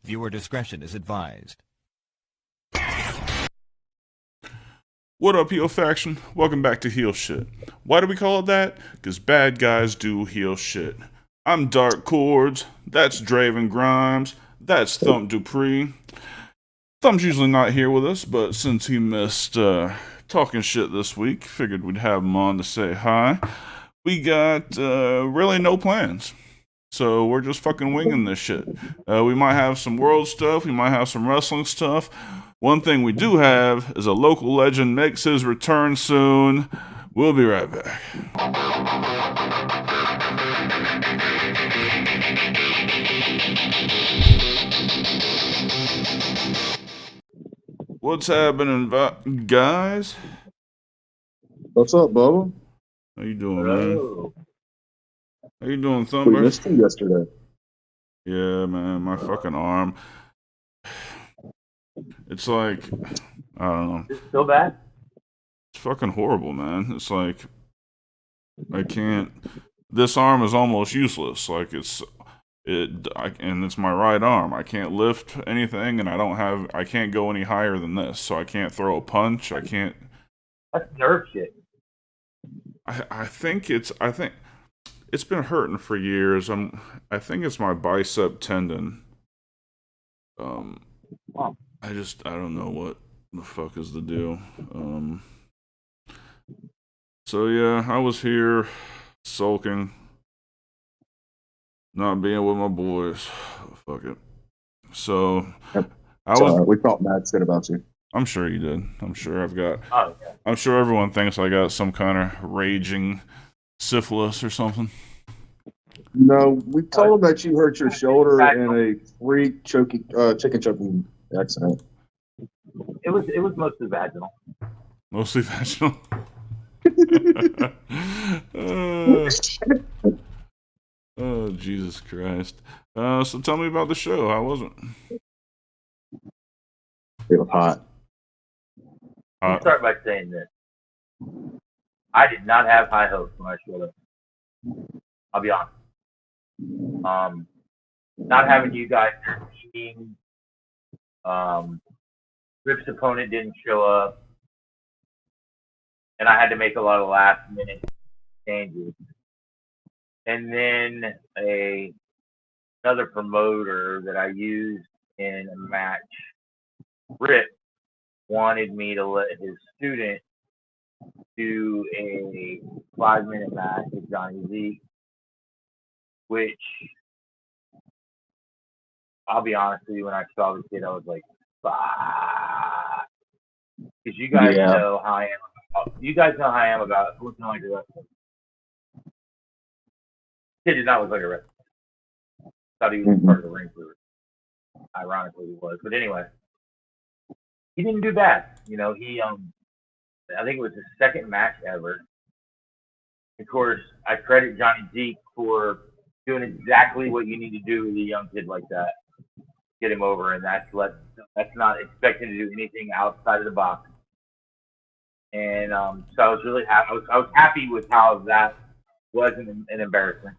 Viewer discretion is advised. What up, heel faction? Welcome back to Heel Shit. Why do we call it that? Because bad guys do heel shit. I'm Dark Cordz, that's Draven Grimes, that's Thump Dupree. Thump's usually not here with us, but since he missed talking shit this week, figured we'd have him on to say hi. We got really no plans. So we're just fucking winging this shit. We might have some world stuff, we might have some wrestling stuff. One thing we do have is a local legend makes his return soon. We'll be right back. What's happening, guys? What's up, Bubba? How you doing, man? How you doing, We Thumper? missed you yesterday. Yeah, man, my fucking arm. It's like, I don't know. Is it still bad? It's fucking horrible, man. It's like, I can't. This arm is almost useless. Like and it's my right arm. I can't lift anything, and I can't go any higher than this. So I can't throw a punch. I can't. That's nerve shit. I think it's been hurting for years. I think it's my bicep tendon. Wow. I don't know what the fuck is the deal. So yeah, I was here sulking, not being with my boys. Fuck it. So We thought Matt said about you. I'm sure you did. I'm sure Oh, yeah. I'm sure everyone thinks I got some kind of raging syphilis or something. No, we told him that you hurt your shoulder in a freak chicken choking accident. It was mostly vaginal. Mostly vaginal. Oh, Jesus Christ. So tell me about the show. How was it? It was hot. Let me start by saying this. I did not have high hopes when I showed up. I'll be honest. Not having you guys team. Rip's opponent didn't show up, and I had to make a lot of last minute changes. And then another promoter that I used in a match, Rip, wanted me to let his student do a 5-minute match with Johnny Zeke, which I'll be honest with you, when I saw the kid, I was like, fuck. Because you guys know how I am. You guys know how I am about looking like a wrestler. Kid did not look like a wrestler. Thought he was part of the ring crew. Ironically, he was. But anyway, he didn't do bad. You know, I think it was his second match ever. Of course, I credit Johnny Zeke for doing exactly what you need to do with a young kid like that. Get him over, and that's not expecting to do anything outside of the box. And so I was really happy. I was happy with how that wasn't an embarrassment.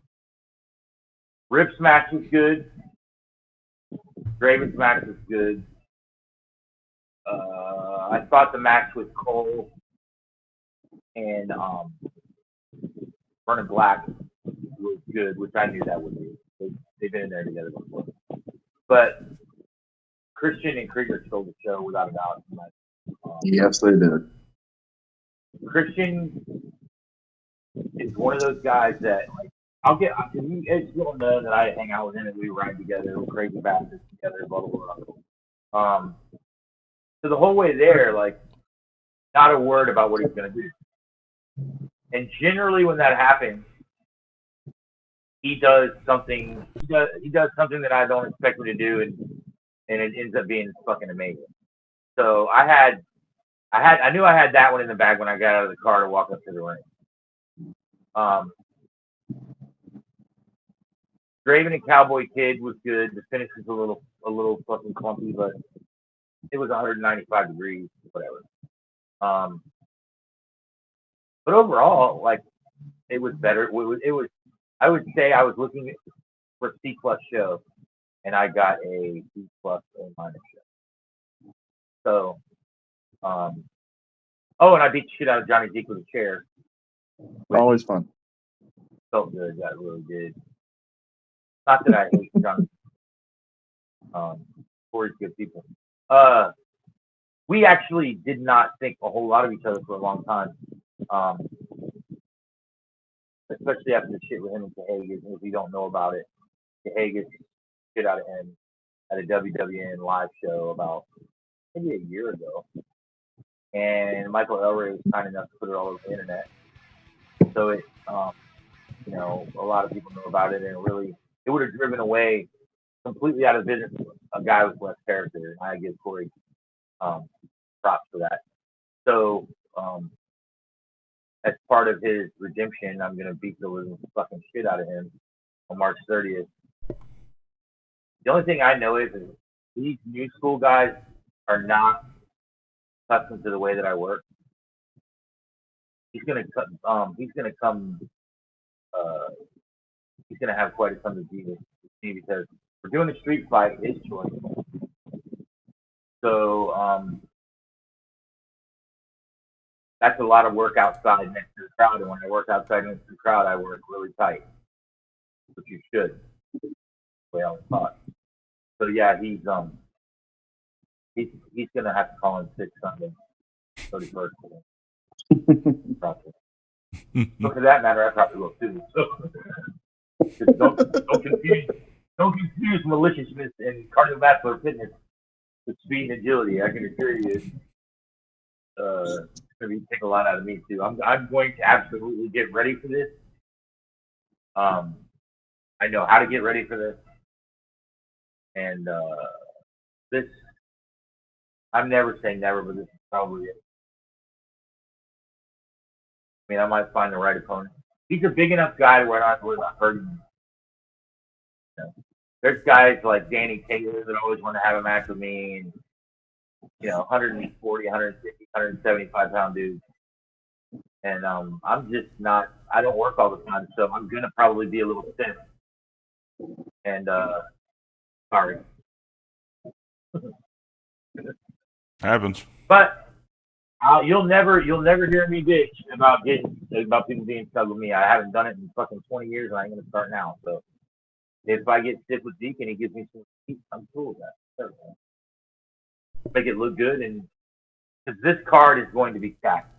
Rip's match was good. Draven's match was good. I thought the match with Cole and Vernon Black was good, which I knew that would be. They've been in there together before. But Christian and Krieger stole the show without a doubt. Yes, they did. Christian is one of those guys that, like, you guys all know that I hang out with him and we ride together, we're crazy bastards together, blah, blah, blah. So the whole way there, like, not a word about what he's going to do. And generally when that happens, he does something that I don't expect him to do, and it ends up being fucking amazing. So I knew I had that one in the bag when I got out of the car to walk up to the ring. Draven and Cowboy Kid was good. The finish was a little fucking clumpy, but it was 195 degrees, whatever. But overall, like, it was better. It was. I would say I was looking for a C+ show. and I got a B plus A minus. So, oh, and I beat the shit out of Johnny Zeke with a chair. Always fun. Felt good. Got really good. Not that I hate Johnny. Corey's good people. We actually did not think a whole lot of each other for a long time. Especially after the shit with him and Cahagas. And if you don't know about it, Cahagas shit out of him at a WWN live show about maybe a year ago. And Michael Elray was kind enough to put it all over the internet. So it, you know, a lot of people know about it, and really, it would have driven away completely out of business a guy with less character. And I give Corey props for that. So, as part of his redemption, I'm gonna beat the living fucking shit out of him on March 30th. The only thing I know is these new school guys are not accustomed to the way that I work. He's gonna have quite a come to Jesus with me because we're doing a street fight, his choice. So that's a lot of work outside next to the crowd, and when I work outside next to the crowd, I work really tight, which you should. The way I was taught. So yeah, he's gonna have to call in sick Sunday, 31st. Probably. So for that matter, I probably will too. So don't confuse maliciousness and cardiovascular fitness with speed and agility. I can assure you, it's going to take a lot out of me too. I'm going to absolutely get ready for this. I know how to get ready for this, and this. I'm never saying never, but this is probably it. I mean, I might find the right opponent. He's a big enough guy where I'm not hurting him. You know, there's guys like Danny Taylor that always want to have a match with me, and 140, 150, 175 pound dudes. And I'm just not. I don't work all the time, so I'm gonna probably be a little stiff. And sorry. Happens. But you'll never hear me bitch about people being stuck with me. I haven't done it in fucking 20 years, and I ain't gonna start now. So if I get stiff with Zeke and he gives me some heat, I'm cool with that. Make it look good, and because this card is going to be stacked.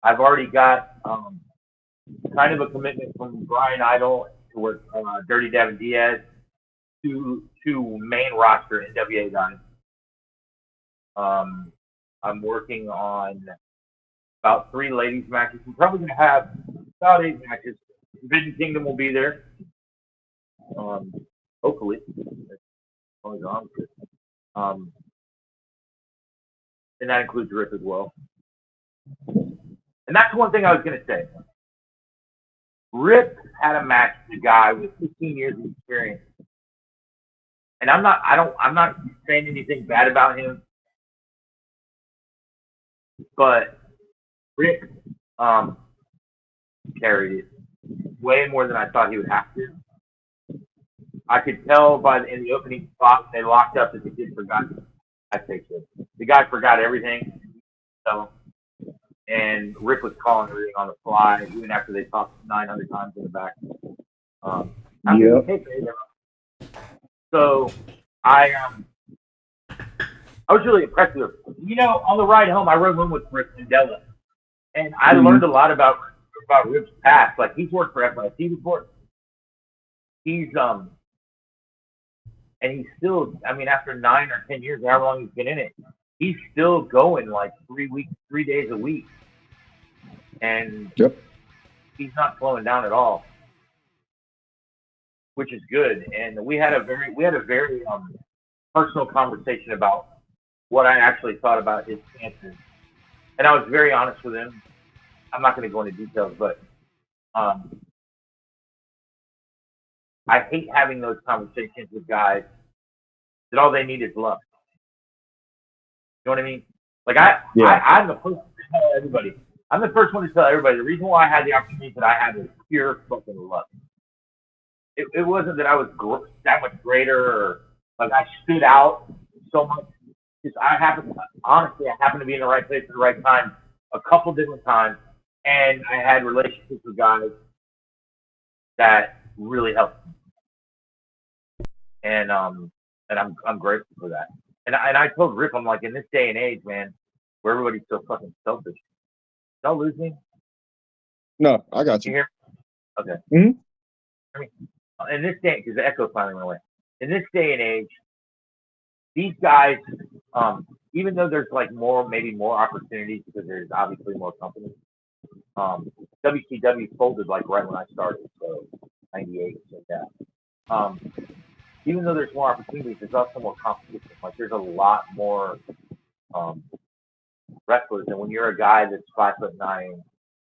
I've already got kind of a commitment from Brian Idol to work Dirty Devin Diaz to main roster NWA guys. I'm working on about 3 ladies matches. I'm probably going to have about 8 matches. Division Kingdom will be there. Hopefully. And that includes Rip as well. And that's one thing I was going to say. Rip had a match with a guy with 15 years of experience. And I'm not saying anything bad about him. But Rick carried it way more than I thought he would have to. I could tell in the opening spot they locked up that the kid forgot. I say so. The guy forgot everything. So, and Rick was calling everything on the fly, even after they talked 900 times in the back. So I was really impressed with her. On the ride home, I rode home with Rick Mandela, and I learned a lot about Rick's past. Like, he's worked for FIT before. He's and he's still. I mean, after 9 or 10 years, however long he's been in it, he's still going like 3 days a week, and he's not slowing down at all, which is good. And we had a very personal conversation about what I actually thought about his chances. And I was very honest with him. I'm not going to go into details, but I hate having those conversations with guys that all they need is luck. You know what I mean? Like, I'm the first one to tell everybody. The reason why I had the opportunity that I had was pure fucking luck. it wasn't that I was that much greater or like I stood out so much. Just I happened to be in the right place at the right time a couple different times, and I had relationships with guys that really helped me. And I'm grateful for that. And I told Rick, I'm like, in this day and age, man, where everybody's so fucking selfish. Don't lose me. No, I got You you. hear? Okay. Mhm. I mean, in this day, because the echo finally went away. In this day and age, these guys, even though there's like maybe more opportunities because there's obviously more companies. WCW folded like right when I started, so 98, so yeah. Even though there's more opportunities, there's also more competition. Like there's a lot more wrestlers, and when you're a guy that's 5'9"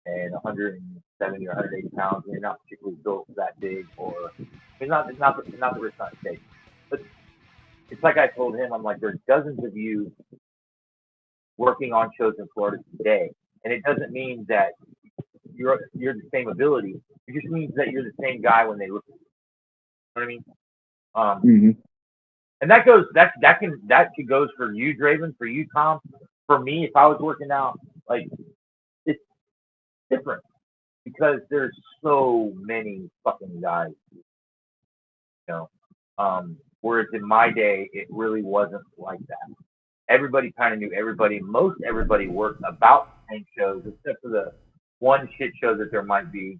and 170 or 180 pounds, and you're not particularly built that big, or it's not the risk not take. But it's like I told him, I'm like, there's dozens of you working on shows in Florida today, and it doesn't mean that you're the same ability. It just means that you're the same guy when they look at you. You know what I mean? And that goes for you, Draven, for you, Tom, for me. If I was working out, like it's different because there's so many fucking guys, you know. Whereas in my day, it really wasn't like that. Everybody kind of knew everybody. Most everybody worked about the same shows, except for the one shit show that there might be.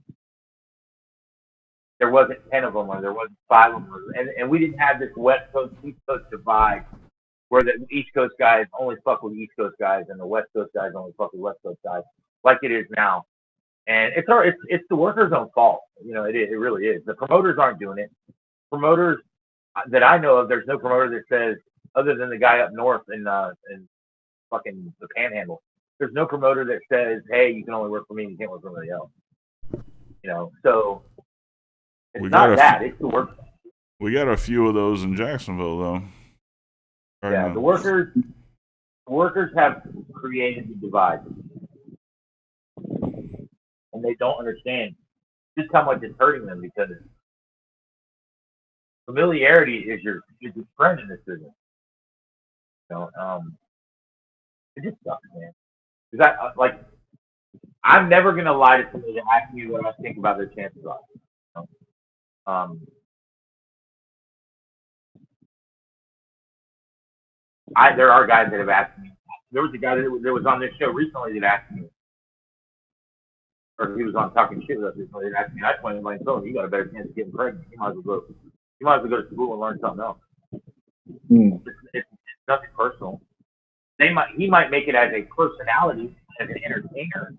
There wasn't 10 of them, or there wasn't 5 of them, and we didn't have this West Coast East Coast divide where the East Coast guys only fuck with East Coast guys and the West Coast guys only fuck with West Coast guys, like it is now. And it's the workers' own fault. You know, it really is. The promoters aren't doing it. Promoters that I know of, there's no promoter that says, other than the guy up north in fucking the Panhandle, there's no promoter that says, hey, you can only work for me, you can't work for anybody else. You know, so it's not that, it's the work. We got a few of those in Jacksonville, though. Right now. The workers have created the divide, and they don't understand just how much it's hurting them, because familiarity is your friend in this business. You know, it just sucks, man. Because I'm never gonna lie to somebody that asks me what I think about their chances are. You know? There are guys that have asked me. There was a guy that was on this show recently that asked me, or he was on Talking Shit with us recently. That asked me, I told him, like, so you got a better chance of getting pregnant. You might as well go to school and learn something else. It's nothing personal. He might make it as a personality, as an entertainer,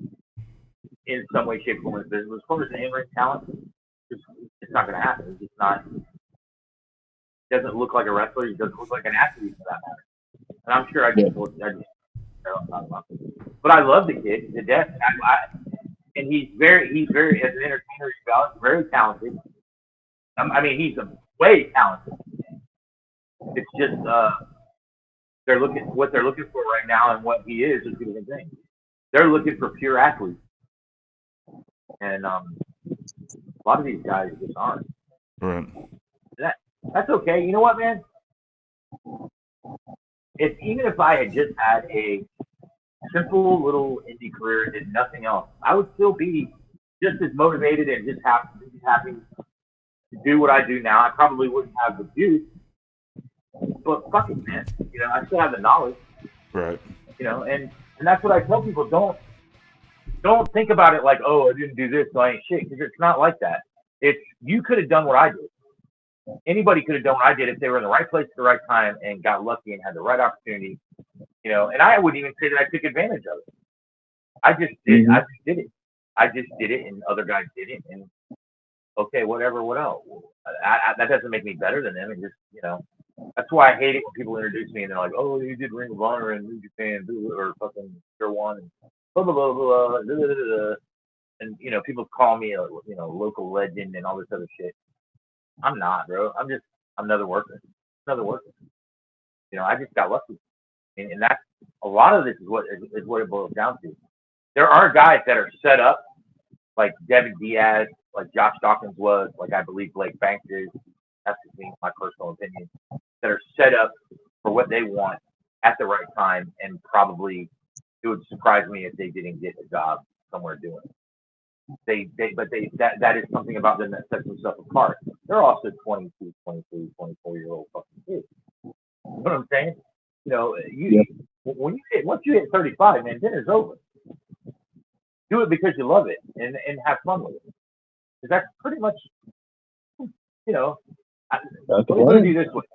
in some way, shape, or form. But as far as an in-ring talent, it's not going to happen. It's just not. He doesn't look like a wrestler. He doesn't look like an athlete, for that matter. And I'm sure I just but I love the kid to death. And he's very, as an entertainer, he's very talented. I mean, he's way talented. It's just what they're looking for right now, and what he is two different things. They're looking for pure athletes, and a lot of these guys just aren't. Right. That's okay. You know what, man? Even if I had just had a simple little indie career and did nothing else, I would still be just as motivated and just happy to do what I do now. I probably wouldn't have the juice, but fuck it, man. You know, I still have the knowledge. Right. You know, and that's what I tell people. Don't think about it like, oh, I didn't do this, so I ain't shit, because it's not like that. You could have done what I did. Anybody could have done what I did if they were in the right place at the right time and got lucky and had the right opportunity. You know, and I wouldn't even say that I took advantage of it. I just did. I just did it. I just did it, and other guys did it. And okay, whatever. What else? That doesn't make me better than them. And just, you know, that's why I hate it when people introduce me and they're like, "Oh, you did Ring of Honor and New Japan, or fucking Sure One, and blah blah blah blah blah." Blah, blah, blah. And you know, people call me a local legend and all this other shit. I'm not, bro. I'm another worker. Another worker. You know, I just got lucky. And that's a lot of this is what it boils down to. There are guys that are set up, like Devin Diaz, like Josh Dawkins was, like I believe Blake Banks is. That's just me, my personal opinion. That are set up for what they want at the right time, and probably it would surprise me if they didn't get a job somewhere doing it. That is something about them that sets themselves apart. They're also 22, 23, 24-year-old fucking kids. You know what I'm saying? You know, when once you hit 35, man, dinner's over. Do it because you love it and have fun with it. Because that's pretty much, you know, let me put it this way.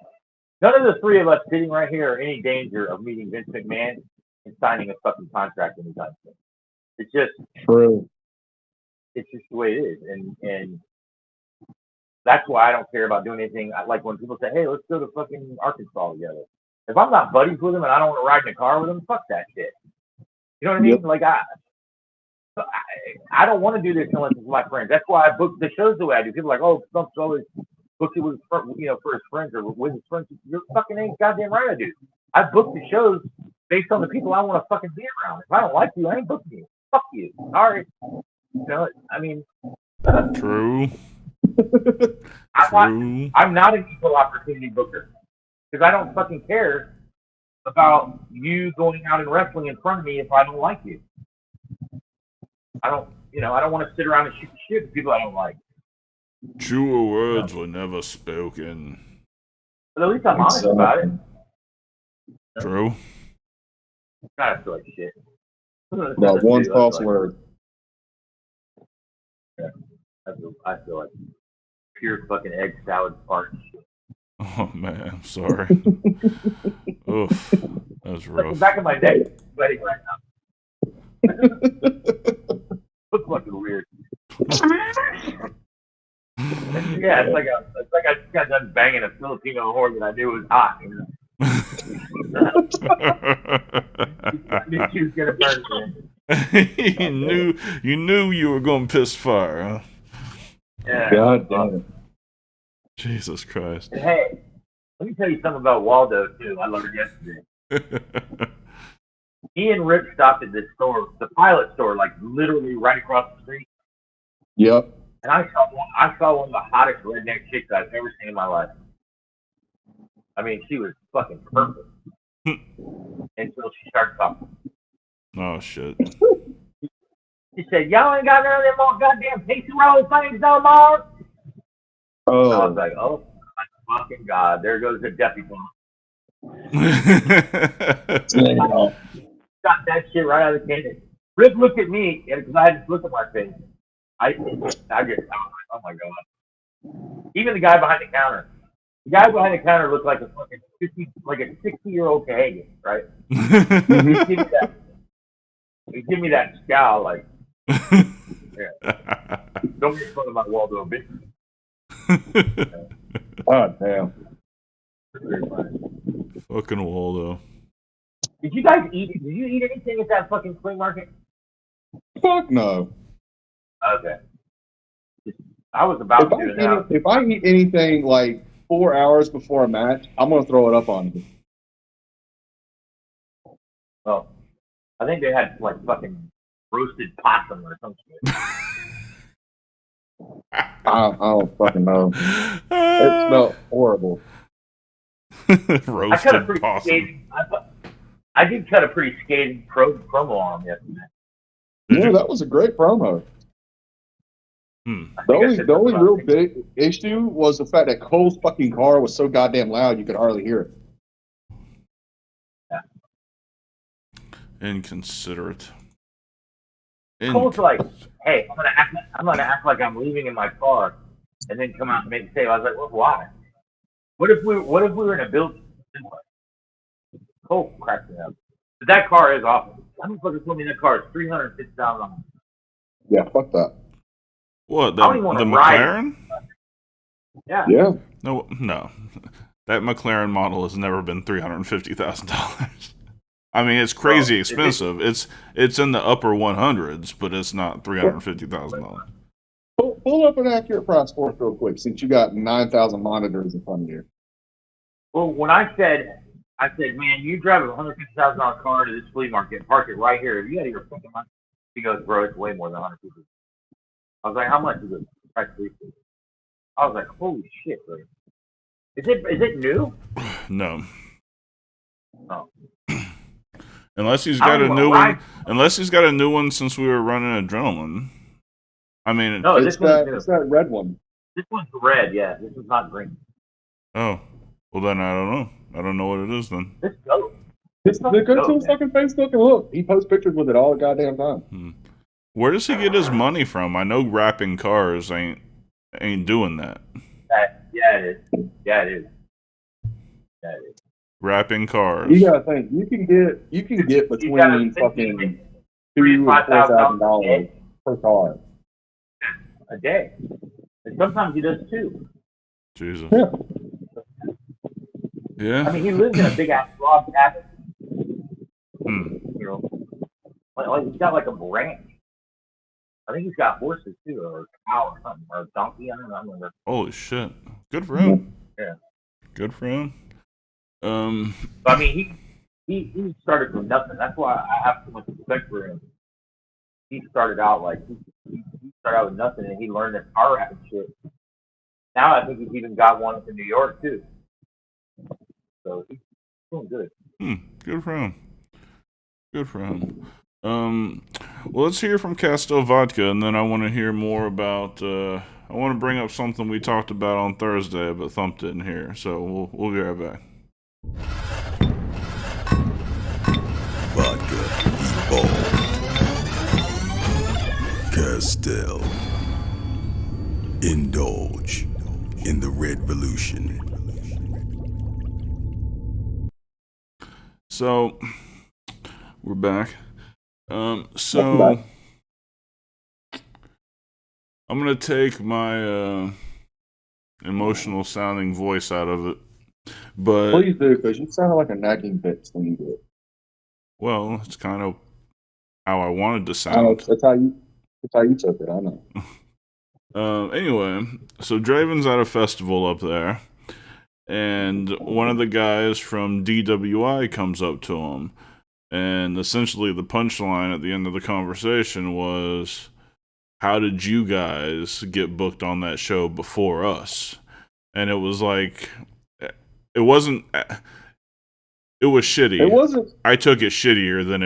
None of the three of us sitting right here are any danger of meeting Vince McMahon and signing a fucking contract anytime soon. It's just true. It's just the way it is, and that's why I don't care about doing anything. Like when people say, "Hey, let's go to fucking Arkansas together." If I'm not buddies with them and I don't want to ride in a car with them, fuck that shit. You know what I mean? Like I don't want to do this unless it's with my friends. That's why I book the shows the way I do. People are like, "Oh, Stump's always booked it with for his friends or with his friends." You're fucking ain't goddamn right I do. I book the shows based on the people I want to fucking be around. If I don't like you, I ain't booking you. Fuck you. Sorry. You know, I mean. True. I'm not an equal opportunity booker because I don't fucking care about you going out and wrestling in front of me if I don't like you. I don't want to sit around and shoot the shit with people I don't like. Truer words were never spoken. But at least I'm honest about it. True. I feel like shit. Not one false word. Yeah, I feel like pure fucking egg salad fart shit. Oh man, I'm sorry. Oof, that was rough. Like the back of my neck is sweating right now. Looks fucking weird. Yeah, it's like I just got done banging a Filipino whore that I knew was hot. You know? I knew she was gonna burn me. You knew you were gonna piss fire, huh? Yeah. God damn it. Jesus Christ. Hey, let me tell you something about Waldo too. I learned yesterday. He and Rip stopped at this store, the Pilot store, like literally right across the street. Yep. And I saw one of the hottest redneck chicks I've ever seen in my life. I mean, she was fucking perfect. Until she started talking. Oh shit. She said, "Y'all ain't got none of them more goddamn pizza roll things no more." Oh. I was like, "Oh my fucking god, there goes the deputy." Got that shit right out of the cannon. Rip looked at me because I had this look at my face. I just, oh my god. Even the guy behind the counter. The guy behind the counter looked like a fucking 60-year-old Cahagan, right? He'd give me that scowl, like, yeah. Don't make fun of my Waldo bitch. God damn. Fucking Waldo. Did you guys eat? Did you eat anything at that fucking flea market? Fuck no. Okay. I was about to do it now. If I eat anything like 4 hours before a match, I'm gonna throw it up on you. Well, I think they had like fucking roasted possum or some shit. I don't fucking know. It smelled horrible. Roasted possum. I did cut a pretty scathing promo on him yesterday. Yeah, that was a great promo. The only real big issue was the fact that Cole's fucking car was so goddamn loud you could hardly hear it. Yeah. Inconsiderate. Cole's like, "Hey, I'm gonna act like I'm leaving in my car, and then come out and make a save." I was like, "Well, why? What if we were in a building?" Cole cracked me up. But that car is awful. How many fuckers told me that car is $350,000? Yeah, fuck that. What, the I don't even want to McLaren? Yeah. Yeah. No. That McLaren model has never been $350,000. I mean, it's crazy expensive. It's in the upper 100s, but it's not $350,000. Pull up an accurate price for it real quick, since you got 9,000 monitors in front of you. Well, when I said, "Man, you drive a $150,000 car to this flea market, park it right here. You got your fucking money." He goes, "Bro, it's way more than $150,000. I was like, "How much is it?" Right, briefly. I was like, holy shit, bro. Is it new? No. Oh. Unless he's I got don't a even new lie. one. Unless he's got a new one since we were running Adrenaline. I mean, No, It's this one's that new. it's that red one. This one's red, yeah. This is not green. oh, well then I don't know. I don't know what it is then. This goat. Just go to his fucking Facebook and look. He posts pictures with it all the goddamn time. Where does he get his money from? I know wrapping cars ain't doing that. Yeah, it is. Yeah, it is. Yeah, it is. Wrapping cars. You gotta think you can get between fucking $2,000 and $4,000 per car. A day. And sometimes he does two. Jesus. Yeah. Yeah. I mean, he lives in a big ass log cabin. Hmm. You know, like he's got like a ranch. I think he's got horses too, or a cow or something, or a donkey. I don't remember. Holy shit. Good for him. Yeah. Good for him. But I mean, he started from nothing. That's why I have so much respect for him. He started out like he started out with nothing, and he learned that power rapping shit. Now I think he's even got one up in New York too. So he's doing good. Good for him. Good for him. Well, let's hear from Castel Vodka, and then I want to hear more about. I want to bring up something we talked about on Thursday, but Thump didn't hear. So we'll be right back. Vodka, Ball, Castel. Indulge in the Red Revolution. So we're back. So I'm gonna take my emotional sounding voice out of it, but Please do, because you sound like a nagging bitch when you do it. well, it's kind of how I wanted to sound. That's how you took it. I know. Anyway, so Draven's at a festival up there, and one of the guys from DWI comes up to him, and essentially the punchline at the end of the conversation was, how did you guys get booked on that show before us? And it was like, it wasn't, it was shitty. It wasn't. I took it shittier than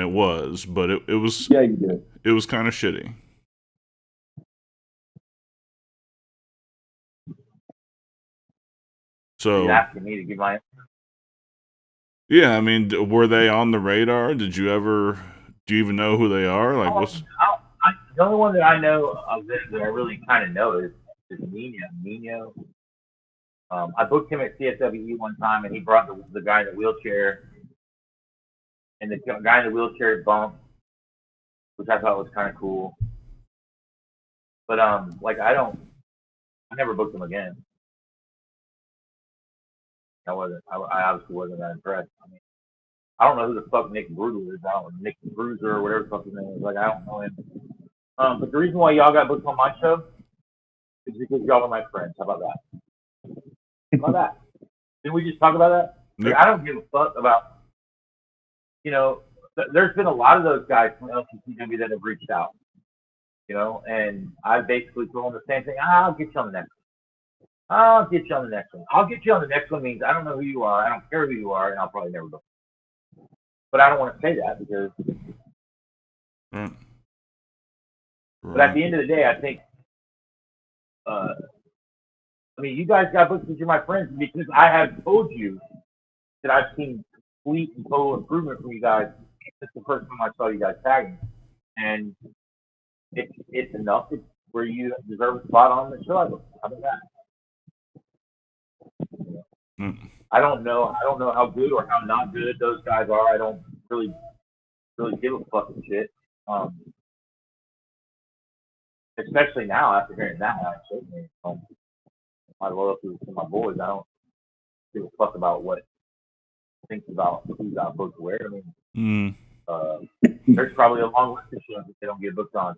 it was, but it was, Yeah, you did. it was kind of shitty. So, He's asking me to give my. yeah, I mean, were they on the radar? Do you even know who they are? Like, what's... The only one that I know of this that I really kind of know is Nino. I booked him at CSWE one time, and he brought the guy in the wheelchair, and the guy in the wheelchair bumped, which I thought was kind of cool. But like I never booked him again. I obviously wasn't that impressed. I mean, I don't know who the fuck Nick Brutal is. I don't know Nick Bruiser or whatever the fuck his name is. Like I don't know him. But the reason why y'all got booked on my show is because y'all are my friends. How about that? How about that? Didn't we just talk about that? Like, I don't give a fuck about, there's been a lot of those guys from LCCW that have reached out, and I basically told them the same thing. I'll get you on the next one. I'll get you on the next one. I'll get you on the next one means I don't know who you are. I don't care who you are, and I'll probably never book you. But I don't want to say that because. Right. But at the end of the day, I think, you guys got booked because you're my friends, because I have told you that I've seen complete and total improvement from you guys since the first time I saw you guys tagging. And it's enough where you deserve a spot on the show. How about that? I don't know how good or how not good those guys are. I don't really give a fucking shit. Especially now after hearing that, actually, my loyalty to my boys. I don't give a fuck about what thinks about who's out booked where. I mean, there's probably a long list of shows that they don't get booked on.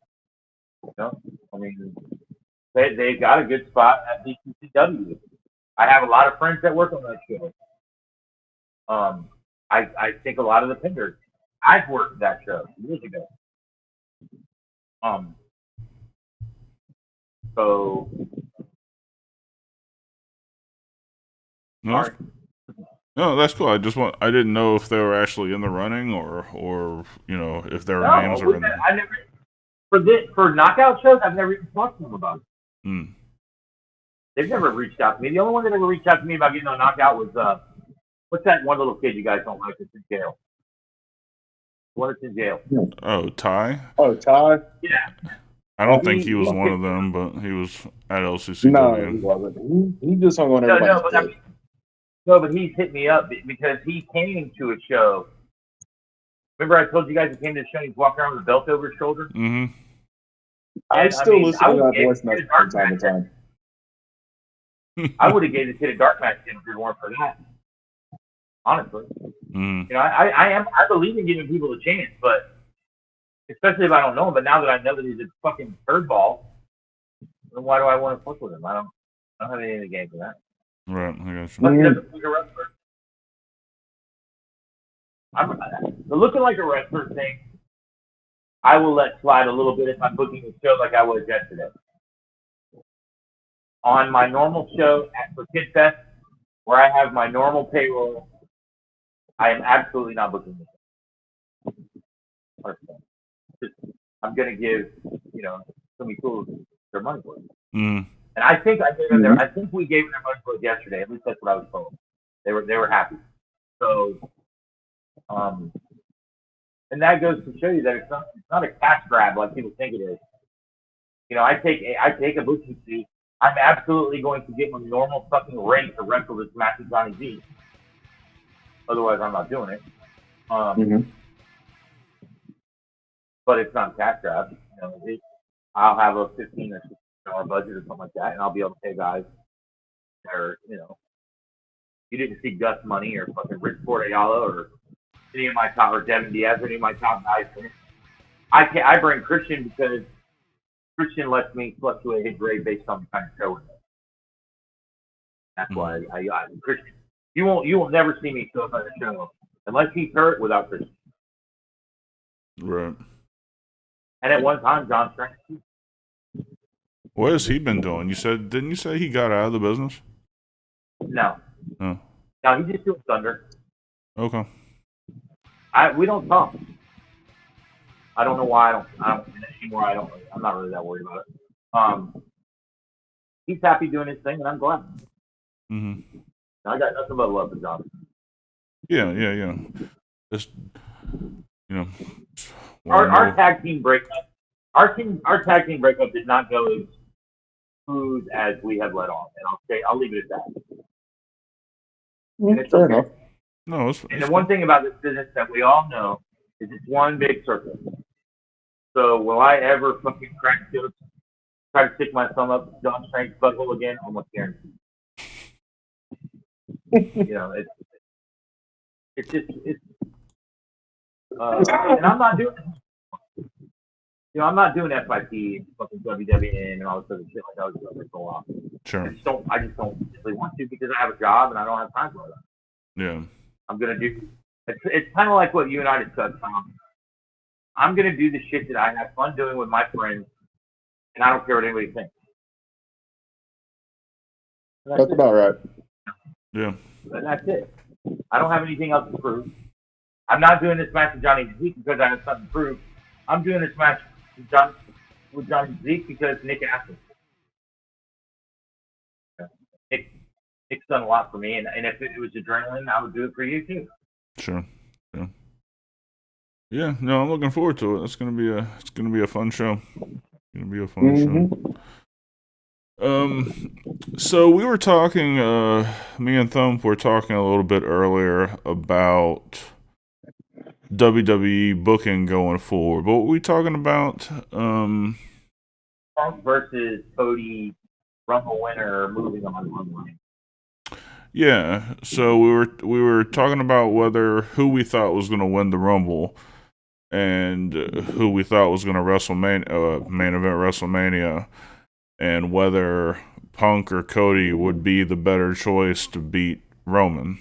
I mean, they got a good spot at BCCW. I have a lot of friends that work on that show. I think a lot of the Pinders. I've worked that show years ago. So, No, sorry. no, that's cool. I didn't know if they were actually in the running or if their names are in there. I never for knockout shows. I've never even talked to them about it. Mm. They've never reached out to me. The only one that ever reached out to me about getting on knockout was what's that one little kid you guys don't like that's in jail? What is in jail? Oh, Ty? Oh, Ty? Yeah. I don't think he was one of them, but he was at LCCW. No, he wasn't. He just hung on everybody's dick. But he's hit me up because he came to a show. Remember I told you guys he came to the show and he's walking around with a belt over his shoulder? Mm-hmm. I still listen to that voice message from time to time. I would have gave the kid a dark match if it weren't for that. Honestly. Mm. I believe in giving people a chance, but especially if I don't know him. But now that I know that he's a fucking third ball, then why do I want to fuck with him? I don't have any in the game for that. Right, I got you. But he doesn't look a wrestler. The looking like a wrestler thing, I will let slide a little bit if I'm booking a show like I was yesterday. On my normal show for Kid Fest, where I have my normal payroll, I am absolutely not booking this. I'm going to give, some tools their money for it. Mm. And I think I gave them I think we gave them their money for it yesterday. At least that's what I was told. They were happy. So, and that goes to show you that it's not a cash grab like people think it is. I take a booking fee. I'm absolutely going to give them normal fucking rate to wrestle this match with Johnny Z. Otherwise, I'm not doing it. But it's not a cash grab. I'll have a $15 or $16 budget or something like that, and I'll be able to pay guys that are, you didn't see Gus Money or fucking Rich Portayala or any of my top, or Devin Diaz or any of my top guys. I bring Christian because Christian lets me fluctuate his grade based on the kind of show it is. That's why I Christian. You will never see me show up at a show unless he's hurt without Christian. Right. And at one time, John Strange. What has he been doing? Didn't you say he got out of the business? No. Oh. No, he just doing Thunder. Okay. We don't talk. I don't know why I don't anymore. I'm not really that worried about it. He's happy doing his thing, and I'm glad. Mm-hmm. I got nothing but love for John. Yeah. Just our tag team breakup. Our tag team breakup did not go as smooth as we had let on, and I'll leave it at that. And it's Fair okay. enough. No, and the one thing about this business that we all know is it's one big circle. So will I ever fucking crack jokes, try to stick my thumb up John Strange's butthole again? Almost guaranteed. And I'm not doing. I'm not doing FIP and fucking WWN and all this other shit like I was doing for a while. sure. I just don't really want to because I have a job and I don't have time for that. Yeah. I'm gonna do. It's kind of like what you and I discussed, Tom. I'm gonna do the shit that I have fun doing with my friends, and I don't care what anybody thinks. That's about right. Yeah. And that's it. I don't have anything else to prove. I'm not doing this match with Johnny Zeke because I have something to prove. I'm doing this match with Johnny Zeke because Nick asked me. Nick's done a lot for me, and if it was adrenaline, I would do it for you too. Sure. Yeah. Yeah. No, I'm looking forward to it. It's gonna be a fun show. So we were talking. Me and Thump were talking a little bit earlier about WWE booking going forward. What were we talking about? Punk versus Cody, Rumble winner, moving on online. Yeah, so we were talking about who we thought was going to win the Rumble, and who we thought was going to main event WrestleMania, and whether Punk or Cody would be the better choice to beat Roman.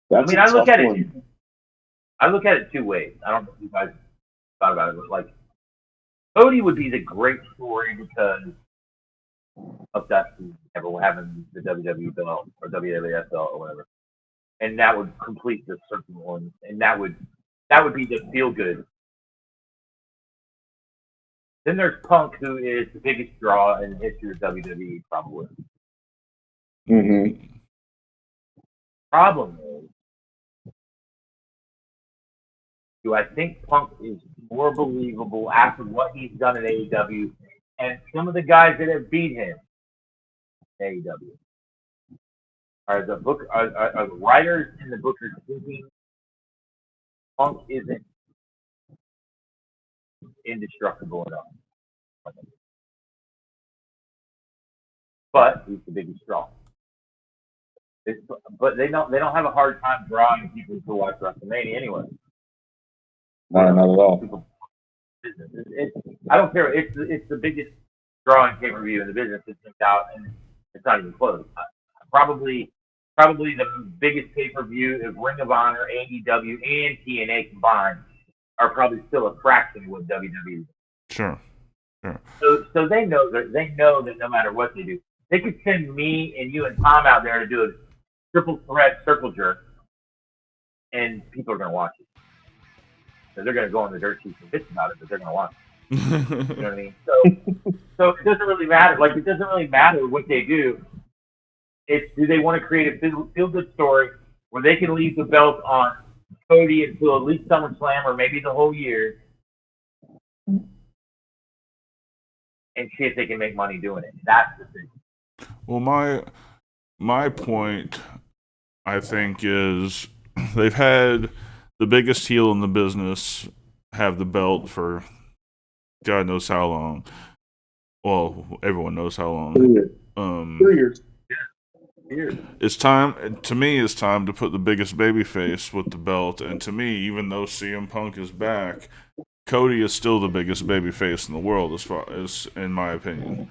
That's I look at it two ways. I don't know if you guys thought about it, but like Cody would be the great story because of that ever having the WWE belt or WWF belt or whatever, and that would complete the circle one, and that would be the feel good. Then there's Punk, who is the biggest draw in the history of WWE, probably. Mm-hmm. Problem is, do I think Punk is more believable after what he's done in AEW and some of the guys that have beat him in AEW? Are the writers and the bookers thinking Punk isn't indestructible enough? But he's the biggest draw. But they don't have a hard time drawing people to watch WrestleMania anyway. No, not at all. I don't care. It's the biggest drawing pay-per-view in the business. It's out, and it's not even close. Probably the biggest pay-per-view of Ring of Honor, AEW, and TNA combined are probably still a fraction of what WWE. Sure. So they know that no matter what they do, they could send me and you and Tom out there to do a triple threat circle jerk, and people are going to watch it. So they're going to go on the dirt sheets and bitch about it, but they're going to watch it. You know what I mean? So it doesn't really matter. Like, it doesn't really matter what they do. It's, do they want to create a feel-good story where they can leave the belt on Cody until at least SummerSlam or maybe the whole year, and see if they can make money doing it. That's the thing. Well, my point, I think, is they've had the biggest heel in the business have the belt for God knows how long. Well, everyone knows how long. 3 years. It's time, to me, it's time to put the biggest babyface with the belt. And to me, even though CM Punk is back, Cody is still the biggest babyface in the world, as far as, in my opinion.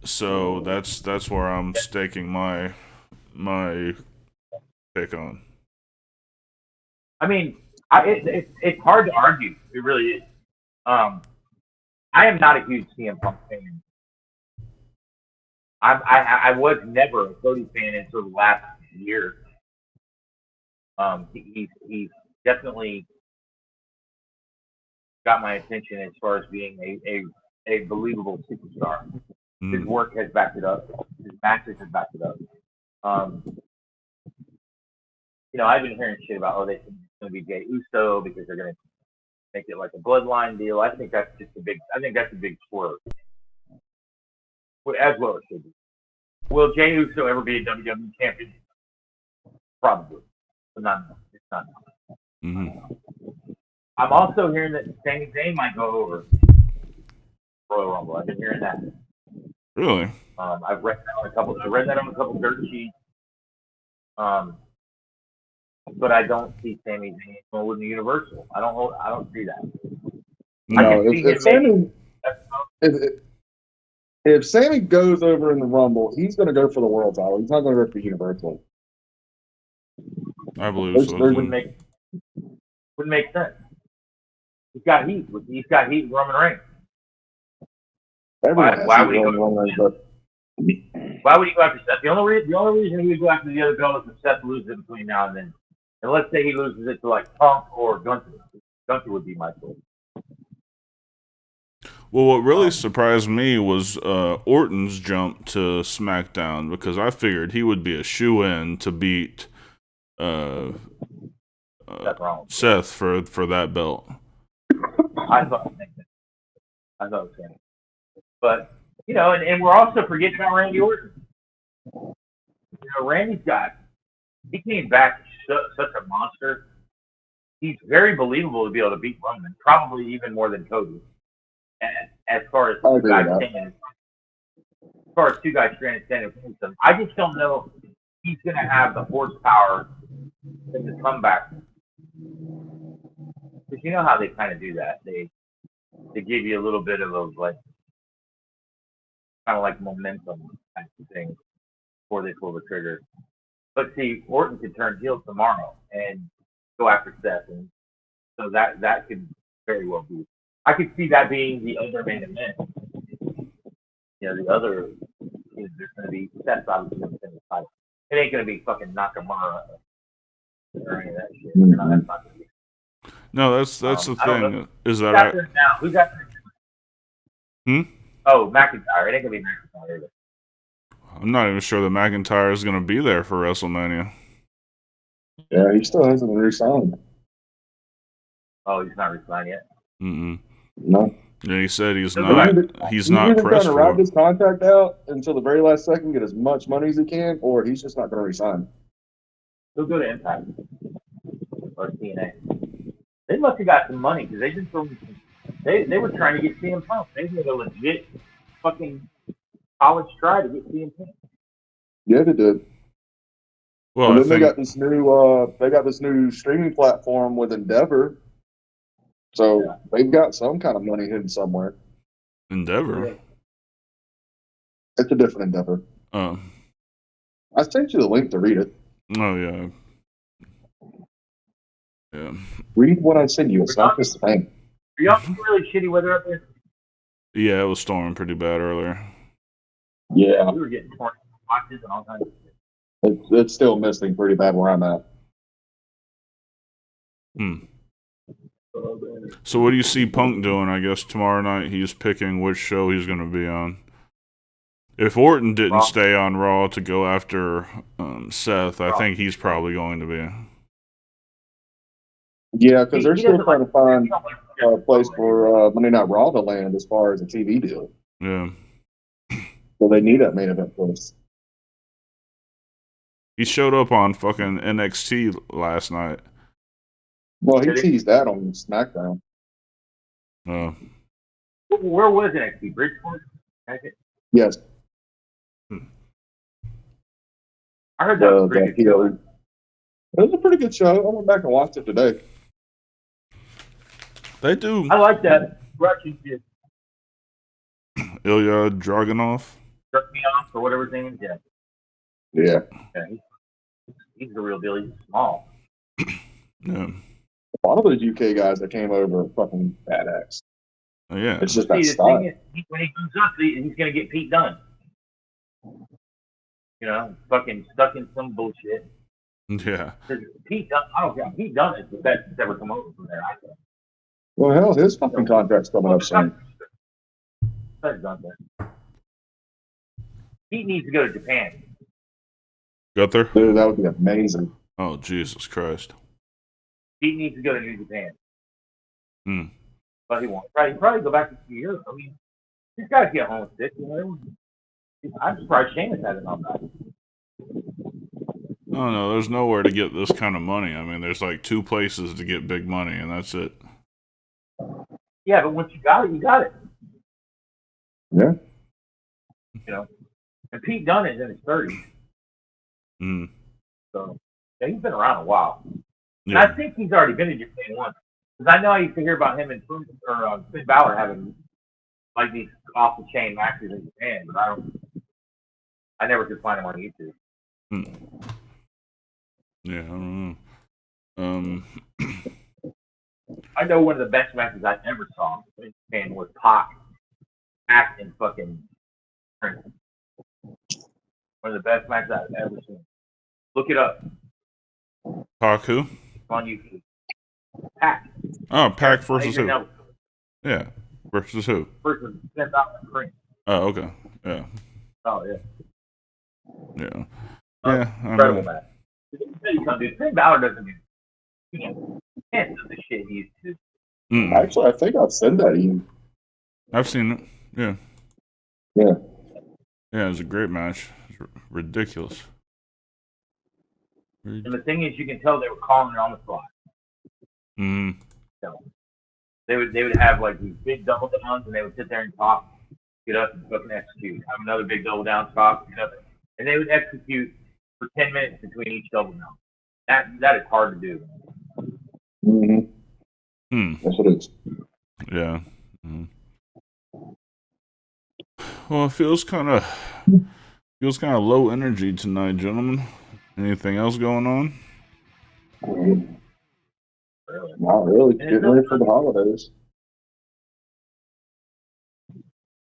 So that's where I'm staking my pick on. I mean, it's hard to argue. It really is. I am not a huge CM Punk fan. I was never a Cody fan until the last year. He's definitely got my attention as far as being a believable superstar. His work has backed it up. His matches have backed it up. I've been hearing shit about, it's going to be Jey Uso because they're going to make it like a bloodline deal. I think that's a big swerve. As well it should be. Will Jey Uso ever be a WWE champion? Probably. But it's not. Mm-hmm. I'm also hearing that Sami Zayn might go over Royal Rumble. I've been hearing that. Really? I've read that on a couple dirt sheets. But I don't see Sami Zayn going with the Universal. I don't see that. No, if Sammy goes over in the Rumble, he's going to go for the world title. He's not going to go for the Universal. I believe so. Wouldn't make sense. He's got heat. He's got heat with Roman Reigns. Why would he go? Why would he go after Seth? The only reason he would go after the other belt is if Seth loses it between now and then. And let's say he loses it to like Punk or Gunther. Gunther would be my choice. Well, what really surprised me was Orton's jump to SmackDown, because I figured he would be a shoo-in to beat Seth for that belt. I thought the same. But, and we're also forgetting about Randy Orton. He came back such a monster. He's very believable to be able to beat Roman, probably even more than Cody. As far as two guys standing against him, I just don't know if he's going to have the horsepower in the comeback. Because you know how they kind of do that. They give you a little bit of kind of like momentum type of thing before they pull the trigger. But see, Orton could turn heel tomorrow and go after Seth, and So that could very well be. I could see that being the other main event. You know, the other is there's going to be Seth's obviously going to finish the title. It ain't going to be fucking Nakamura or any of that shit. Mm-hmm. No, that's not going to be. No, that's the thing. Is Who's that got there now? Who's got there? Hmm? Oh, McIntyre. It ain't going to be McIntyre either. I'm not even sure that McIntyre is going to be there for WrestleMania. Yeah, he still hasn't resigned. Oh, he's not resigned yet. Mm-mm. No. Yeah, he said he's So not. He's not pressed trying to ride for this it. contract out until the very last second, get as much money as he can, or he's just not going to resign. He'll go to Impact or TNA. They must have got some money because they just they were trying to get CM Punk. They made a legit fucking college try to get CM Punk. Yeah, they did. Well, and I then they think got this new streaming platform with Endeavor. So they've got some kind of money hidden somewhere. Endeavor. Yeah. It's a different Endeavor. Oh, I sent you the link to read it. oh yeah. Yeah. Read what I sent you. It's not this thing. Are y'all seeing really shitty weather up there? Yeah, it was storming pretty bad earlier. Yeah, We were getting torn boxes and all kinds of shit. it's still misting pretty bad where I'm at. So what do you see Punk doing? I guess tomorrow night he's picking which show he's going to be on. If Orton didn't Raw. stay on Raw to go after Seth, I Raw. think he's probably going to be. Yeah, because they're He still doesn't trying to find a like place for Monday Night Raw to land as far as a TV deal. Yeah. So they need that main event place. He showed up on fucking NXT last night. Well, he Did he? teased that on SmackDown. Where was it actually? Bridgeport? Yes, I heard that was a pretty that good show. PO. It was a pretty good show. I went back and watched it today. They do. I like that. Russian shit. Ilya Dragunov. Jerk me off or whatever his name is. Yeah. Yeah. Yeah, he's the real deal. He's small. Yeah. A lot of those UK guys that came over are fucking badass. Yeah. It's just See, that the style. thing is, when he comes up, he's going to get Pete Dunne. You know, fucking stuck in some bullshit. Yeah. Pete Dunne, I don't care. Pete Dunne is the best that's ever come over from there, I think. Well, hell, his fucking contract's coming up soon. Pete needs to go to Japan. Got there? Dude, that would be amazing. Oh, Jesus Christ. Pete needs to go to New Japan. Hmm. But he won't. Probably go back to Europe. I mean, he's got to get homesick. You know? I'm surprised Sheamus hasn't come back. Oh, no, there's nowhere to get this kind of money. I mean, there's like 2 places to get big money, and that's it. Yeah, but once you got it, you got it. Yeah. You know? And Pete Dunne is in his 30s. Mm. So, yeah, he's been around a while. Yeah. And I think he's already been in Japan once. Because I know I used to hear about him and Finn Balor having like these off the chain matches in Japan, but I never could find him on YouTube. Hmm. Yeah, I don't know. I know one of the best matches I ever saw in Japan was Pac and fucking Prince. One of the best matches I've ever seen. Look it up. Pac who? It's on YouTube. Pac. Oh, Pac versus Adrian who? Neville Yeah. Versus who? versus Finn Balor and Prince. Oh, okay. Yeah. Oh, yeah. Yeah. Yeah. Incredible match. Let me tell you something, dude. Finn Balor doesn't do. He can't do the shit he used to do. Actually, I think I've said that to you. I've seen it. Yeah. Yeah. Yeah, it was a great match. It was ridiculous. And the thing is, you can tell they were calling it on the fly. Mm-hmm. So they would have like these big double downs, and they would sit there and talk, get up and fucking execute. Have another big double down, talk, get up, and they would execute for 10 minutes between each double down. That is hard to do. Mm-hmm. Yes, it is. Yeah. Mm-hmm. Well, it feels kind of low energy tonight, gentlemen. Anything else going on? really. Not really. Getting ready for the holidays.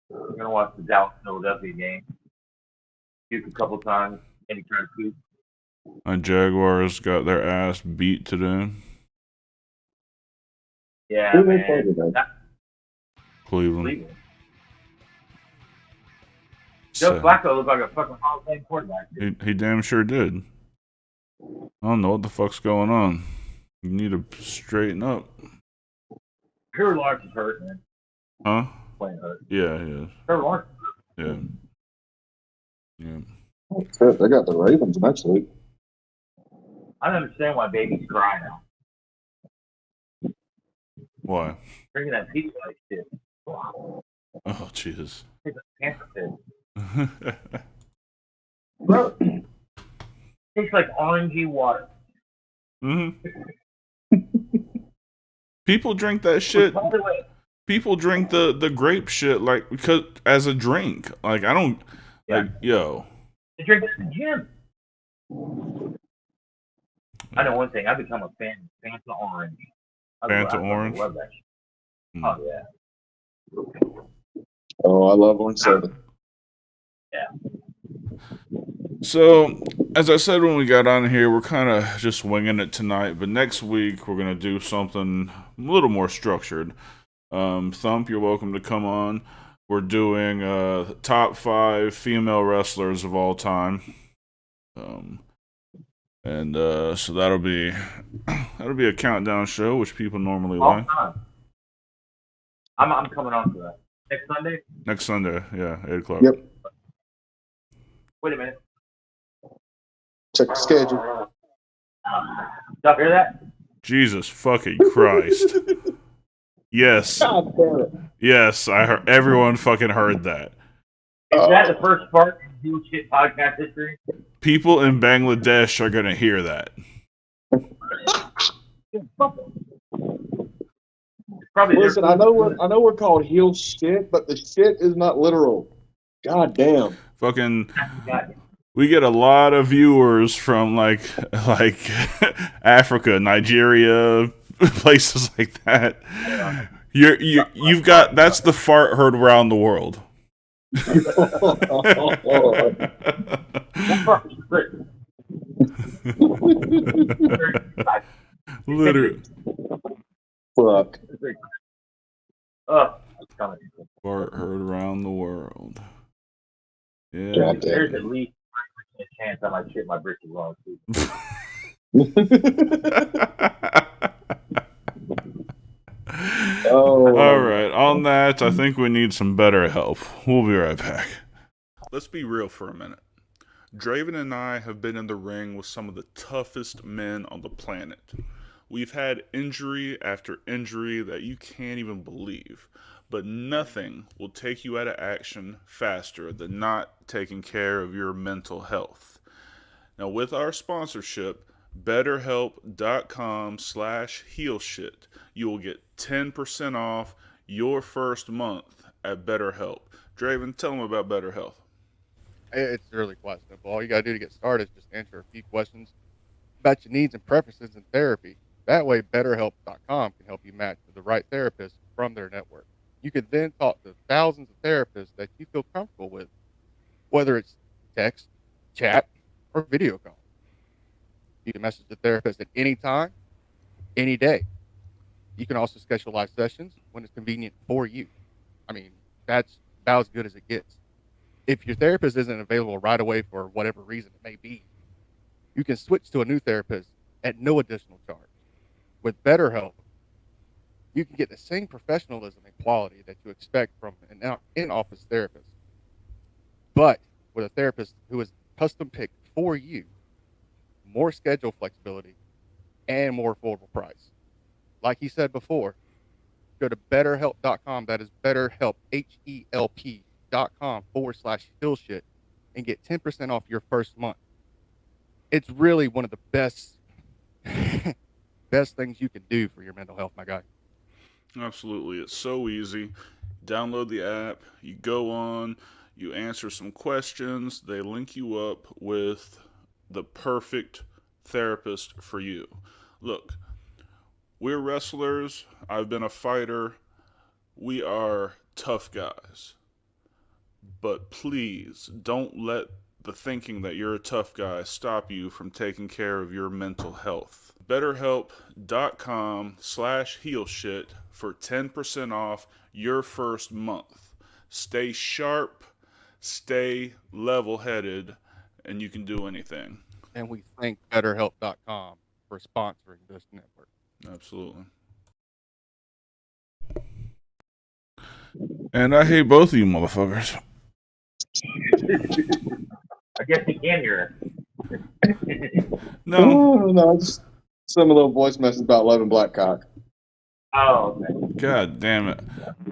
We're gonna watch the Dallas Philadelphia game. Puke a couple times. Maybe try to puke. My Jaguars got their ass beat today. Yeah, Who they play man. today? That's Cleveland. Cleveland. Joe Flacco looked like a fucking Hall of Fame quarterback. He damn sure did. I don't know what the fuck's going on. You need to straighten up. Trevor Lawrence is hurt, man. Huh? Playing hurt. Yeah, he is. Trevor Lawrence. Yeah. Yeah. Shit, they got the Ravens next week. I don't understand why babies cry now. Why? Drinking that pizza like shit. Wow. Oh, Jesus. It's a cancer fit. Bro, tastes like orangey water. People drink that shit. By the way, People drink the grape shit like because as a drink. Like I don't like yo. they drink it at the gym. I know one thing. I've become a fan of Fanta Orange. Fanta Orange? I love that shit. Oh, yeah. Oh, I love orange soda. Yeah. So, as I said when we got on here, we're kind of just winging it tonight. But next week, we're going to do something a little more structured. Thump, you're welcome to come on. We're doing top 5 female wrestlers of all time. So that'll be a countdown show, which people normally like. I'm coming on for that. Next Sunday? Next Sunday, yeah, 8 o'clock. Yep. Wait a minute. Check the schedule. Y'all hear that? Jesus fucking Christ. Yes. God damn it. Yes, I heard. Everyone fucking heard that. Is that the first part in Deal Shit podcast history? People in Bangladesh are gonna hear that. Probably Listen, I know we're called heel shit, but the shit is not literal. God damn. Fucking, we get a lot of viewers from like Africa, Nigeria, places like that. You've got that's the fart heard around the world. Literally. Fuck. Fart heard around the world. Yeah. God damn. There's at least a chance I might shit my britches wrong too. Oh. All right. On that, I think we need some better help. We'll be right back. Let's be real for a minute. Draven and I have been in the ring with some of the toughest men on the planet. We've had injury after injury that you can't even believe. But nothing will take you out of action faster than not taking care of your mental health. Now, with our sponsorship, BetterHelp.com/heelshit, you will get 10% off your first month at BetterHelp. Draven, tell them about BetterHelp. It's really quite simple. All you got to do to get started is just answer a few questions about your needs and preferences in therapy. That way, BetterHelp.com can help you match with the right therapist from their network. You can then talk to thousands of therapists that you feel comfortable with, whether it's text, chat, or video call. You can message the therapist at any time, any day. You can also schedule live sessions when it's convenient for you. I mean, that's about as good as it gets. If your therapist isn't available right away for whatever reason it may be, you can switch to a new therapist at no additional charge. With BetterHelp, you can get the same professionalism and quality that you expect from an in-office therapist, but with a therapist who is custom picked for you, more schedule flexibility, and more affordable price. Like he said before, go to BetterHelp.com. That is BetterHelp, HELP.com/heelshit and get 10% off your first month. It's really one of the best things you can do for your mental health, my guy. Absolutely. It's so easy. Download the app, you go on, you answer some questions, they link you up with the perfect therapist for you. Look, We're wrestlers. I've been a fighter. We are tough guys. But please don't let the thinking that you're a tough guy stop you from taking care of your mental health. BetterHelp.com/heelshit for 10% off your first month. Stay sharp, stay level headed, and you can do anything. And we thank BetterHelp.com for sponsoring this network. Absolutely. And I hate both of you motherfuckers. I guess he can hear No. Oh, no, just some little voice message about loving black cock. Oh, okay. God damn it.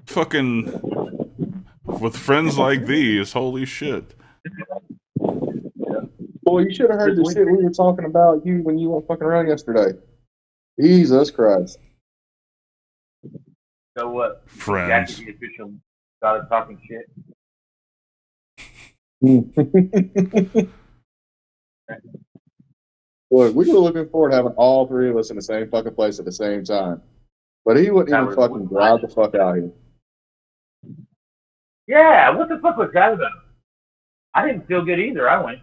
Fucking with friends like these, holy shit. Boy, you should have heard the shit we were talking about you when you were fucking around yesterday. Jesus Christ. So what? Friends. Jackie, the official, started talking shit. Look, we were looking forward to having all three of us in the same fucking place at the same time. But he wouldn't even fucking drive the fuck out here. Yeah, what the fuck was that about? I didn't feel good either. I went.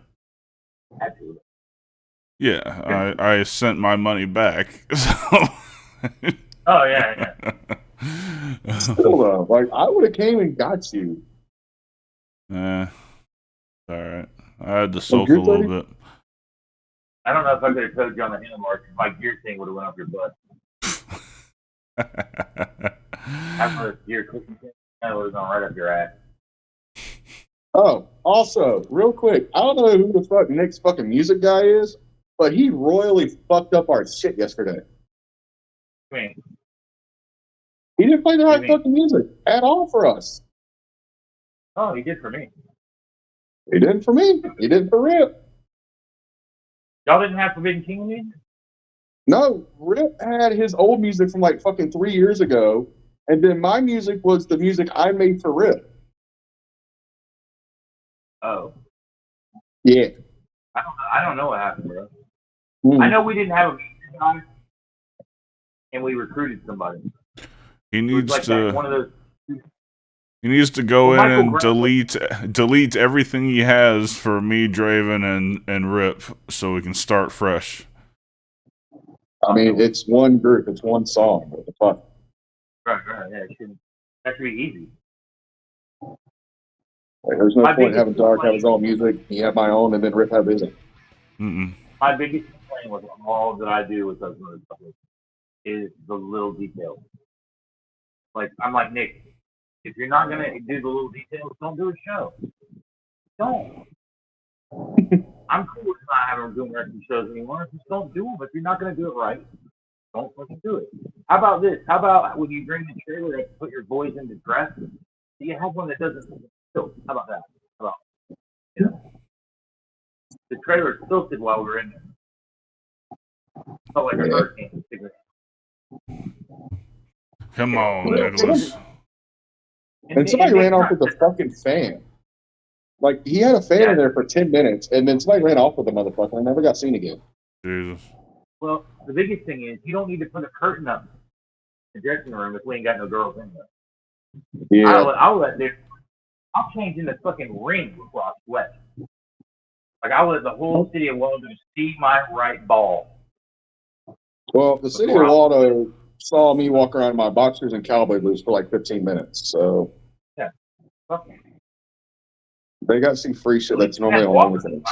Had to. Yeah, I sent my money back. So. Oh, yeah. Still though, like, I would have came and got you. Alright. I had to soak a little bit. I don't know if I could have told you on the handlebars if my gear thing would have went up your butt. After this gear cooking thing, that would have gone right up your ass. Oh, also, real quick, I don't know who the fuck Nick's fucking music guy is, but he royally fucked up our shit yesterday. I mean, He didn't play the What right do you mean? fucking music at all for us. oh, he did for me. He didn't for me. He didn't for Rip. Y'all didn't have Forbidden King music? No, Rip had his old music from like fucking 3 years ago, and then my music was the music I made for Rip. Oh, Yeah. I don't know what happened, bro. Mm. I know we didn't have a music guy, and we recruited somebody. He It was needs like to that, one of those. he needs to go Well, in Michael and delete everything he has for me, Draven, and Rip so we can start fresh. I mean, it's one group, it's one song. What the fuck? Right, yeah, that should be easy. Like, there's no My point in biggest having Dark have his complaint- own music, he have my own, and then Rip have his own. Mm-mm. My biggest complaint with all that I do with those motorcycles is the little details. Like, I'm like, Nick, if you're not going to do the little details, don't do a show. Don't. I'm cool with not having doing wrestling shows anymore. Just don't do them. If you're not going to do it right, don't fucking do it. How about this? How about when you bring the trailer and put your boys into dress, you have one that doesn't tilt? How about that? How about, you know? The trailer tilted while we were in there. Felt like a hurricane. Come on, Yeah. Nicholas. And somebody ran off with the fucking fan. Like, he had a fan in there for 10 minutes, and then somebody ran off with the motherfucker and never got seen again. Jesus. Well, the biggest thing is you don't need to put a curtain up in the dressing room if we ain't got no girls in there. Yeah. I'll change in the fucking ring before I sweat. Like, I'll let the whole city of Waldo see my right ball. Well, the city of Waldo saw me walk around in my boxers and cowboy boots for like 15 minutes, so Fuck me. they got to see free shit that's normally on OnlyFans.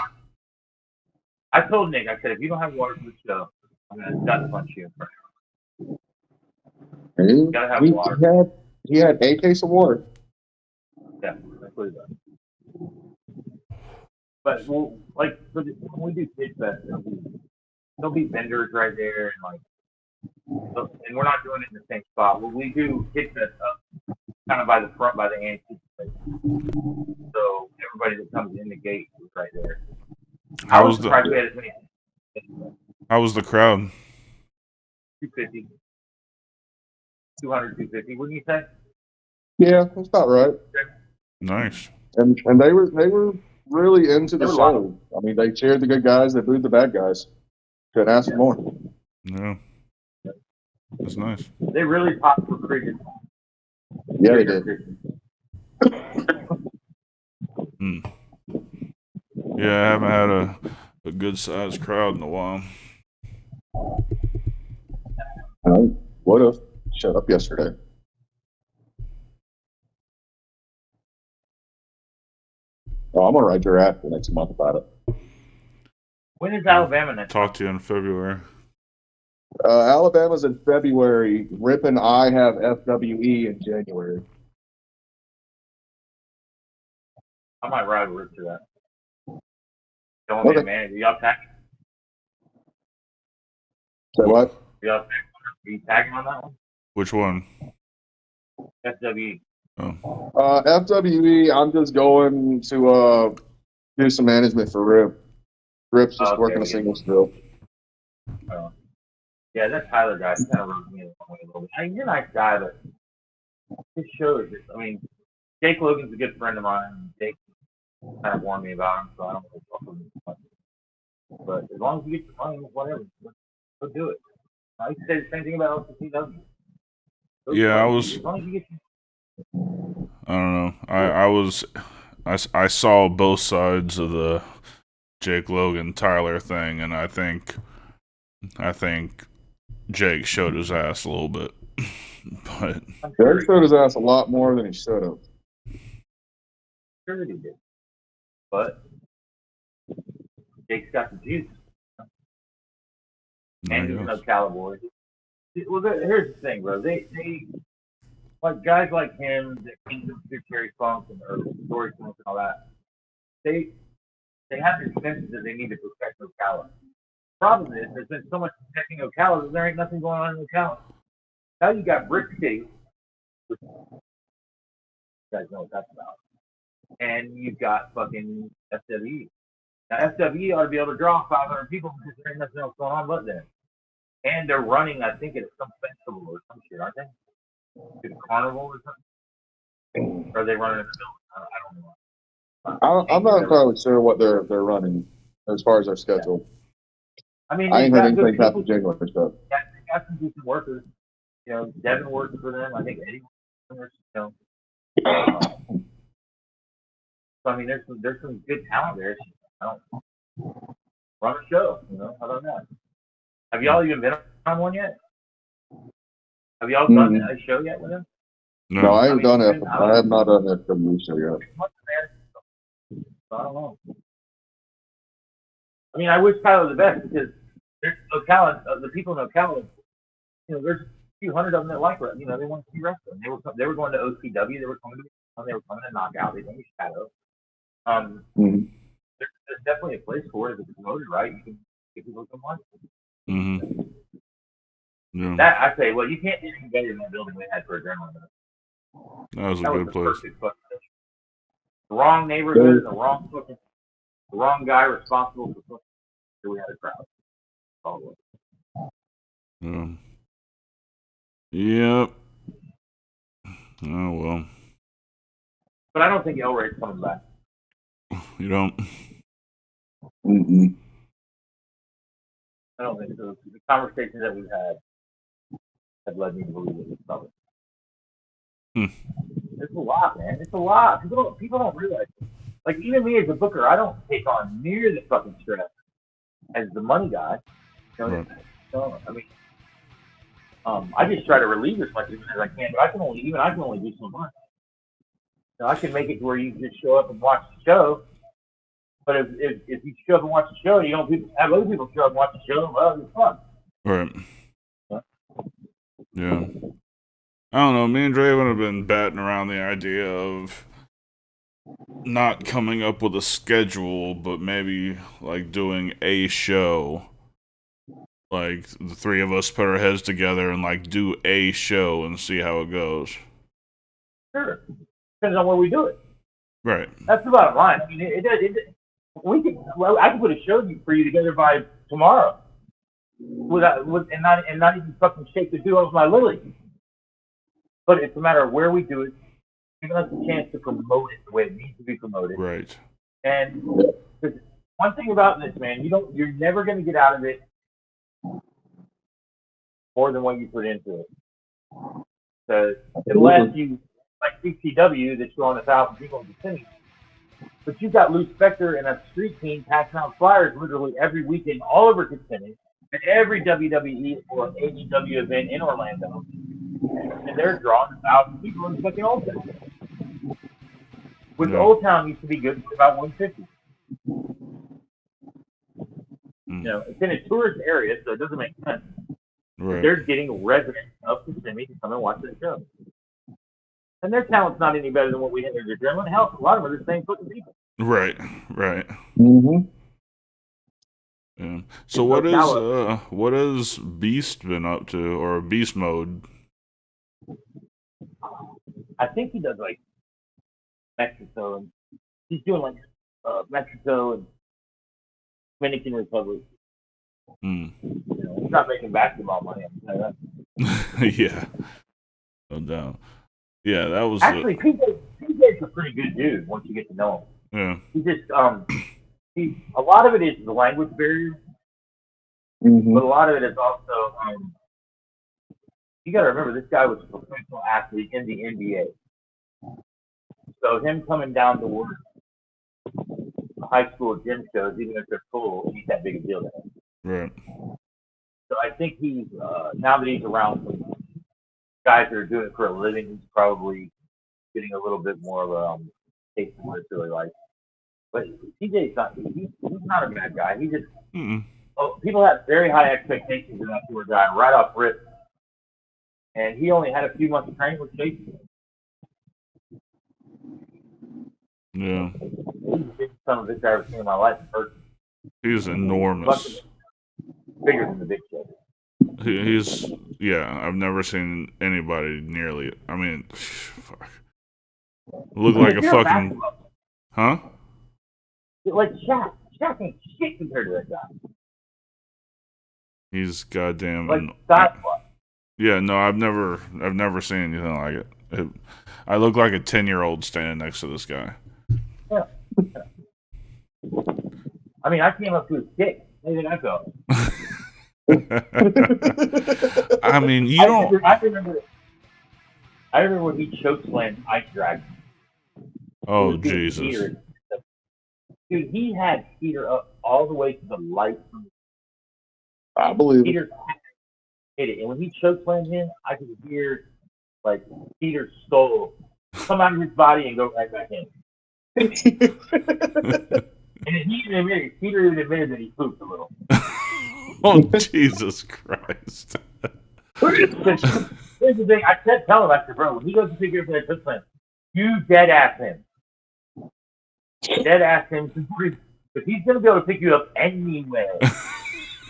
I told Nick, I said, if you don't have water for the show, I'm going to gut punch you in front of you. Gotta have water. He had a case of water. Yeah, that's what it does. But we'll, like, so when we do Kid Fest, there'll be vendors right there, and like, so, and we're not doing it in the same spot. Well, we do Kid Fest up kind of by the front, by the antique place. So everybody that comes in the gate is right there. How was surprised we had as many. How was the crowd? 250. 200, 250, wouldn't you say? Yeah, that's about right. Nice. And they were really into the They were show. I mean, they cheered the good guys, they booed the bad guys. Couldn't ask for more. Yeah. That's nice. They really popped for cricket. Yeah, they did. Yeah, I haven't had a good sized crowd in a while. I would have shut up yesterday. Oh, I'm gonna write your app for next month about it. When is Alabama next? Talk to you in February. Alabama's in February. Rip and I have FWE in January. I might ride with Rip to that. Don't want me to manage. Are y'all tagging? Say what? Are you tagging on that one? Which one? FWE. Oh. FWE, I'm just going to do some management for Rip. Rip's just working a singles deal. Yeah, that Tyler guy kind of rubbed me the wrong way a little bit. I mean, you're a nice guy, but his show is just, I mean, Jake Logan's a good friend of mine. Jake kind of warned me about him, so I don't really fuck with him much. But as long as you get your money, whatever, go do it. I used to say the same thing about LCCW. Yeah, as long as you get your... I don't know. I saw both sides of the Jake Logan Tyler thing, and I think Jake showed his ass a little bit. But Jake showed his ass a lot more than he should have. Sure he did. But Jake's got the juice. And he's no cowboy. Well, here's the thing, bro. They like guys like him that came through Terry Funk and Dory Funk and all that. They have expenses that they need to protect Ocala. Problem is, there's been so much protecting Ocala that there ain't nothing going on in Ocala. Now you got Brick City, which you guys know what that's about, and you've got fucking FWE. Now FWE ought to be able to draw 500 people because there ain't nothing else going on but them. And they're running, I think, at some festival or some shit, aren't they? It's a carnival or something? Or are they running in the middle? I don't know. I'm not entirely sure what they're running as far as their schedule. I mean, I ain't heard anything about the January stuff. Yeah, they got some decent workers. You know, Devin works for them. I think Eddie works for them. So I mean, there's some good talent there. Run a show. You know, how about that? Have y'all even been on one yet? Have y'all done a show yet with them? No, I haven't done it. I have not done that from show yet. I don't know. I mean, I wish Tyler the best because there's Ocala, the people in Ocala, you know, there's a few hundred of them that like wrestling. You know, they want to see wrestling. They were going to OCW. They were coming to Knockout. They went to Shadow. There's definitely a place for it if it's promoted right. You can get people to come watch it. Mm-hmm. Yeah. That I say, well, you can't do anything better than that building we had for adrenaline. That was a good place. The wrong neighborhood, the wrong guy responsible for fucking. We had a crowd. Yep. Oh well. But I don't think El Ray's coming back. You don't? I don't think so. The conversations that we've had have led me to believe that it's coming. It's a lot, man. It's a lot. People don't realize it. Like, even me as a booker, I don't take on near the fucking stress as the money guy. You know, so, I mean, I just try to relieve as much as I can, but I can only do so much. You know, I can make it to where you just show up and watch the show. But if you show up and watch the show, you don't have other people show up and watch the show. Well, it's fun. Right. Yeah. I don't know. Me and Draven have been batting around the idea of not coming up with a schedule, but maybe like doing a show. Like the three of us put our heads together and like do a show and see how it goes. Sure. Depends on where we do it. Right. That's the bottom line. I mean, I can put a show for you together by tomorrow, and not even fucking shake the deal off my lily. But it's a matter of where we do it, giving us a chance to promote it the way it needs to be promoted. Right. And one thing about this, man, you're never going to get out of it more than what you put into it. Because unless you, like CCW, that you're on 1,000 people in Kissimmee, but you've got Lou Spector and a street team passing out flyers literally every weekend all over Kissimmee at every WWE or AEW event in Orlando. And they're drawing 1,000 people in fucking Old Town. Which Old Town used to be good for about 150. You know, it's in a tourist area, so it doesn't make sense. Right. They're getting residents of Kissimmee to come and watch the show. And their talent's not any better than what we had in the Adrenaline. Hell, a lot of them are the same fucking people. Right. Mm-hmm. Yeah. So what has Beast been up to, or Beast Mode? I think he does like Mexico, and he's doing like Mexico and Dominican Republic. You know, he's not making basketball money. I can tell you that. Yeah, no doubt. Yeah, that was actually PJ's a pretty good dude once you get to know him. Yeah, he just a lot of it is the language barrier, but a lot of it is also you got to remember this guy was a professional athlete in the NBA, so him coming down to work high school gym shows, even if they're cool, he's that big a deal to him. Right. So I think he's now that he's around guys that are doing it for a living, he's probably getting a little bit more of a taste of what it's really like. But TJ's he's not a bad guy. He just people have very high expectations of that poor guy right off rip. And he only had a few months of training with Jason. Yeah. He's the biggest son of a bitch I've ever seen in my life in person. He's enormous. Bigger than the big shit. He's I've never seen anybody nearly. I mean, fuck. Look like a fucking. Huh? Like Shaq. Shaq ain't shit compared to that guy. He's goddamn. Like that. Yeah, no, I've never seen anything like it. I look like a 10-year-old standing next to this guy. Yeah. I mean, I came up to his kick. How did that go? I mean, I remember when he chokeslammed Ice Dragon. Oh, Jesus. Dude, he had Peter up all the way to the light. I believe Peter hit it. And when he chokeslammed him, I could hear, like, Peter's soul come out of his body and go right back in. And Peter even admitted that he pooped a little. Oh, Jesus Christ. Here's the thing. I kept telling him, I said, bro, when he goes to pick you up for that chokeslam, you dead-ass him. Dead-ass him. Because he's going to be able to pick you up anyway. I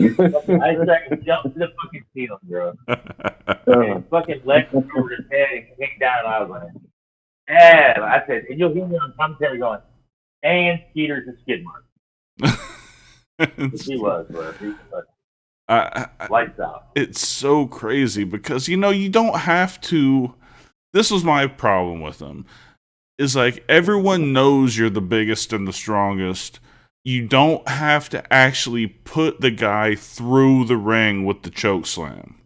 started jumping to the fucking ceiling, bro. And fucking legs over his head and came down, and I was like, yeah. I said, and you'll hear me on commentary going, and Skeeter's a skid mark. He was, bro. He was lights out. It's so crazy because, you don't have to. This was my problem with them. Is like everyone knows you're the biggest and the strongest. You don't have to actually put the guy through the ring with the choke slam.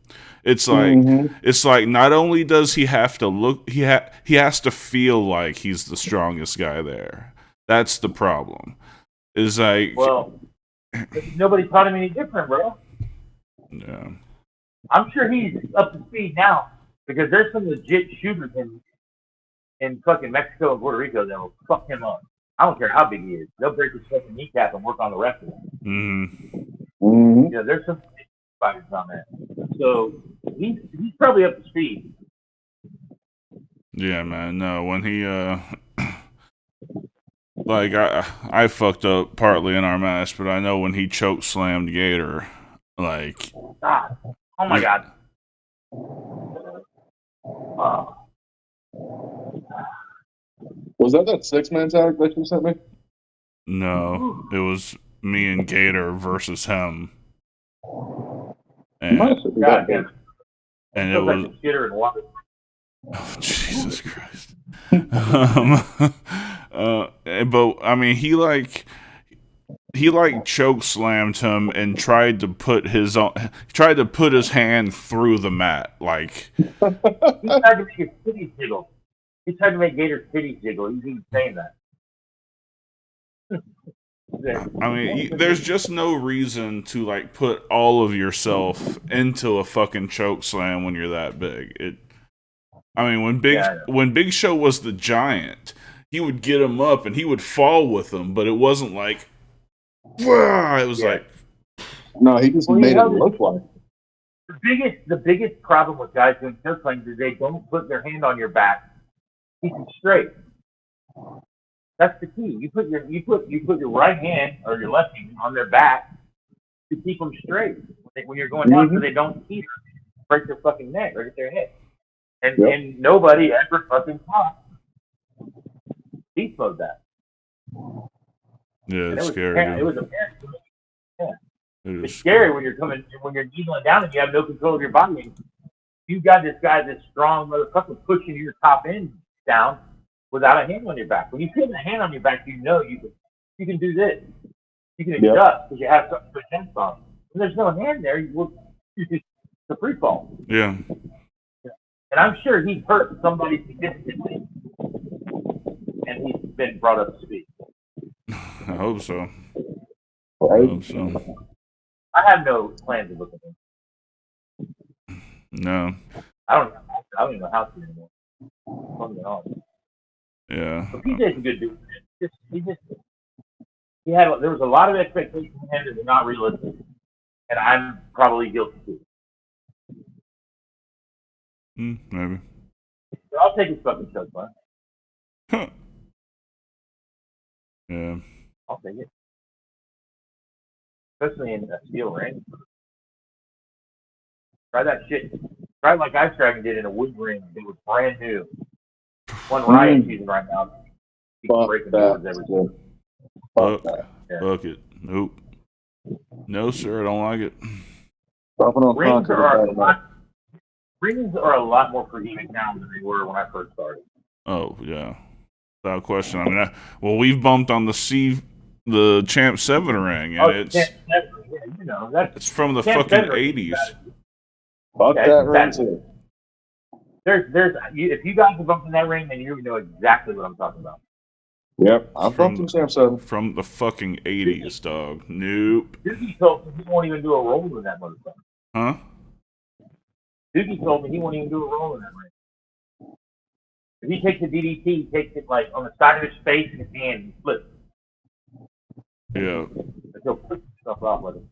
It's like not only does he have to look, he has to feel like he's the strongest guy there. That's the problem. Is like, well, nobody taught him any different, bro. Yeah, I'm sure he's up to speed now because there's some legit shooters in fucking Mexico and Puerto Rico that will fuck him up. I don't care how big he is. They'll break his fucking kneecap and work on the rest of him. There's some fighters on that. So he's probably up to speed. Yeah, man. No, when he like I fucked up partly in our match, but I know when he choke slammed Gator, like God. Oh my God. Was that 6-man tag that you sent me? No, it was me and Gator versus him. And, God, and it was like Gator and water. Oh, Jesus Christ. But I mean, he like choke slammed him and tried to put his hand through the mat. Like He tried to make his titties jiggle. He tried to make Gator's titties jiggle. He's even saying that. I mean, there's just no reason to like put all of yourself into a fucking choke slam when you're that big. I mean, when Big Show was the Giant, he would get him up and he would fall with him, but it wasn't like, wah! It was like, no, he just made it look like. The biggest problem with guys doing choke slams is they don't put their hand on your back, keep it straight. That's the key. You put your right hand or your left hand on their back to keep them straight when you're going down, so they don't teeter, break their fucking neck or hit their head. And nobody ever fucking taught beast mode that. Yeah, it's scary. It was apparent to me. Yeah. It's scary when you're kneeling down and you have no control of your body. You got this strong motherfucker pushing your top end down without a hand on your back. When you put a hand on your back, you know you can do this. You can adjust because you have something to put hands on. When there's no hand there, it's a free fall. Yeah. And I'm sure he's hurt somebody significantly, and he's been brought up to speed. I hope so. I have no plans of looking at him. No. I don't even know how to anymore. Yeah. But PJ's a good dude. There was a lot of expectations of him that were not realistic, and I'm probably guilty too. Maybe. So I'll take his fucking choke slam. Yeah. I'll take it. Especially in a steel ring. Try that shit. Try like Ice Dragon did in a wood ring. It was brand new. One Ryan's using right now. He's breaking boards every day. Fuck it. Nope. No, sir, I don't like it. Rings are a lot more forgiving now than they were when I first started. Oh, yeah. Without question. I mean, we've bumped on the Champ 7 ring, and it's it's from the fucking 80s. Fuck that ring too. If you guys have bumped in that ring, then you know exactly what I'm talking about. Yep, I've bumped in Champ 7. From the fucking 80s, dog. Nope. Doogie told me he won't even do a roll with that motherfucker. Huh? Doogie told me he won't even do a roll in that ring. If he takes a DDT, he takes it like on the side of his face and his hand and flips. Yeah. He'll push stuff off with him.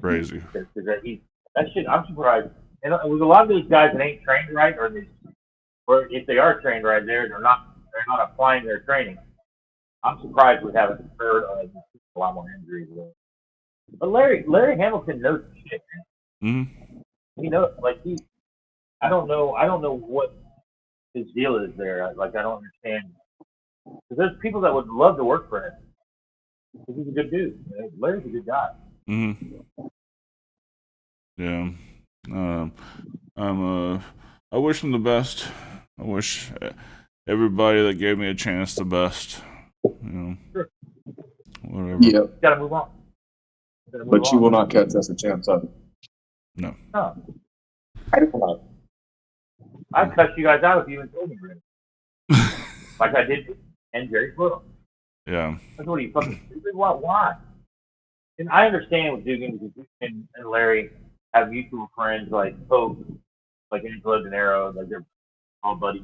Crazy. That shit, I'm surprised. And with a lot of these guys that ain't trained right, or if they are trained right, they're not applying their training. I'm surprised we haven't heard of a lot more injuries. But Larry Hamilton knows shit, man. Mm-hmm. He knows, I don't know what his deal is there. I don't understand. Because there's people that would love to work for him. Because he's a good dude. Larry's a good guy. Mm-hmm. Yeah. I wish him the best. I wish everybody that gave me a chance the best. Sure. Whatever. Yeah. Gotta move on. But you will not catch us a Champ 7. No. No. I don't know. I'd cut you guys out if you even told me, Brandon. Like I did and Jerry Little. Yeah. That's what you fucking stupid. Why? And I understand with Dugan and Larry have mutual friends like Pope, like Angelo De Niro, like they're all buddies.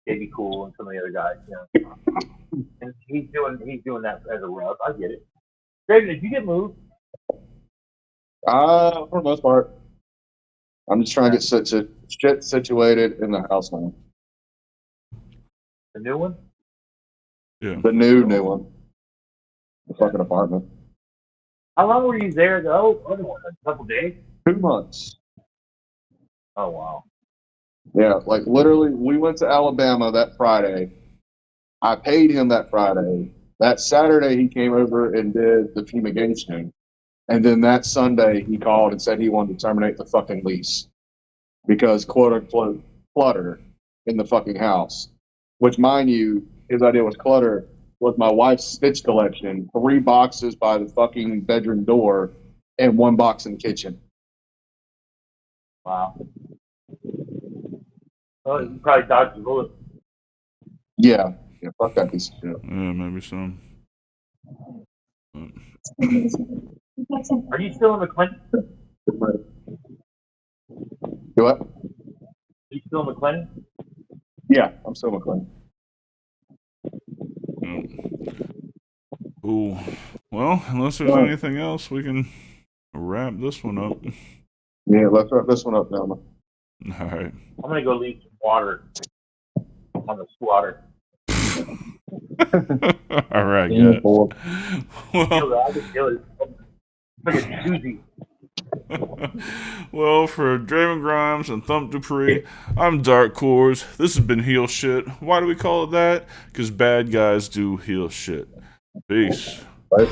JB Cool and some of the other guys, And he's doing that as a rub. I get it. David, did you get moved? For the most part. I'm just trying to get shit situated in the house now. The new one? Yeah. The new one. The fucking apartment. How long were you there though? A couple days? 2 months. Oh wow. Yeah, literally, we went to Alabama that Friday. I paid him that Friday. That Saturday, he came over and did the fumigation. And then that Sunday, he called and said he wanted to terminate the fucking lease because, quote unquote, clutter in the fucking house. Which, mind you, his idea was clutter was my wife's stitch collection. 3 boxes by the fucking bedroom door, and 1 box in the kitchen. Wow. Well, you probably dodged the bullet. Yeah, fuck that piece of shit. Yeah, maybe some. Are you still in McClinton? Do what? Are you still in McClinton? Yeah, I'm still McLean. Ooh. Well, unless there's anything else, we can wrap this one up. Yeah, let's wrap this one up now. All right. I'm gonna go leave some water on the squatter. All right, Yeah, good. boy. Well, I can feel it. It's like a doozy. well, for Draven Grimes and Thump Dupree, I'm Dark Cordz. This has been Heel Shit. Why do we call it that? Because bad guys do heel shit. Peace. Right?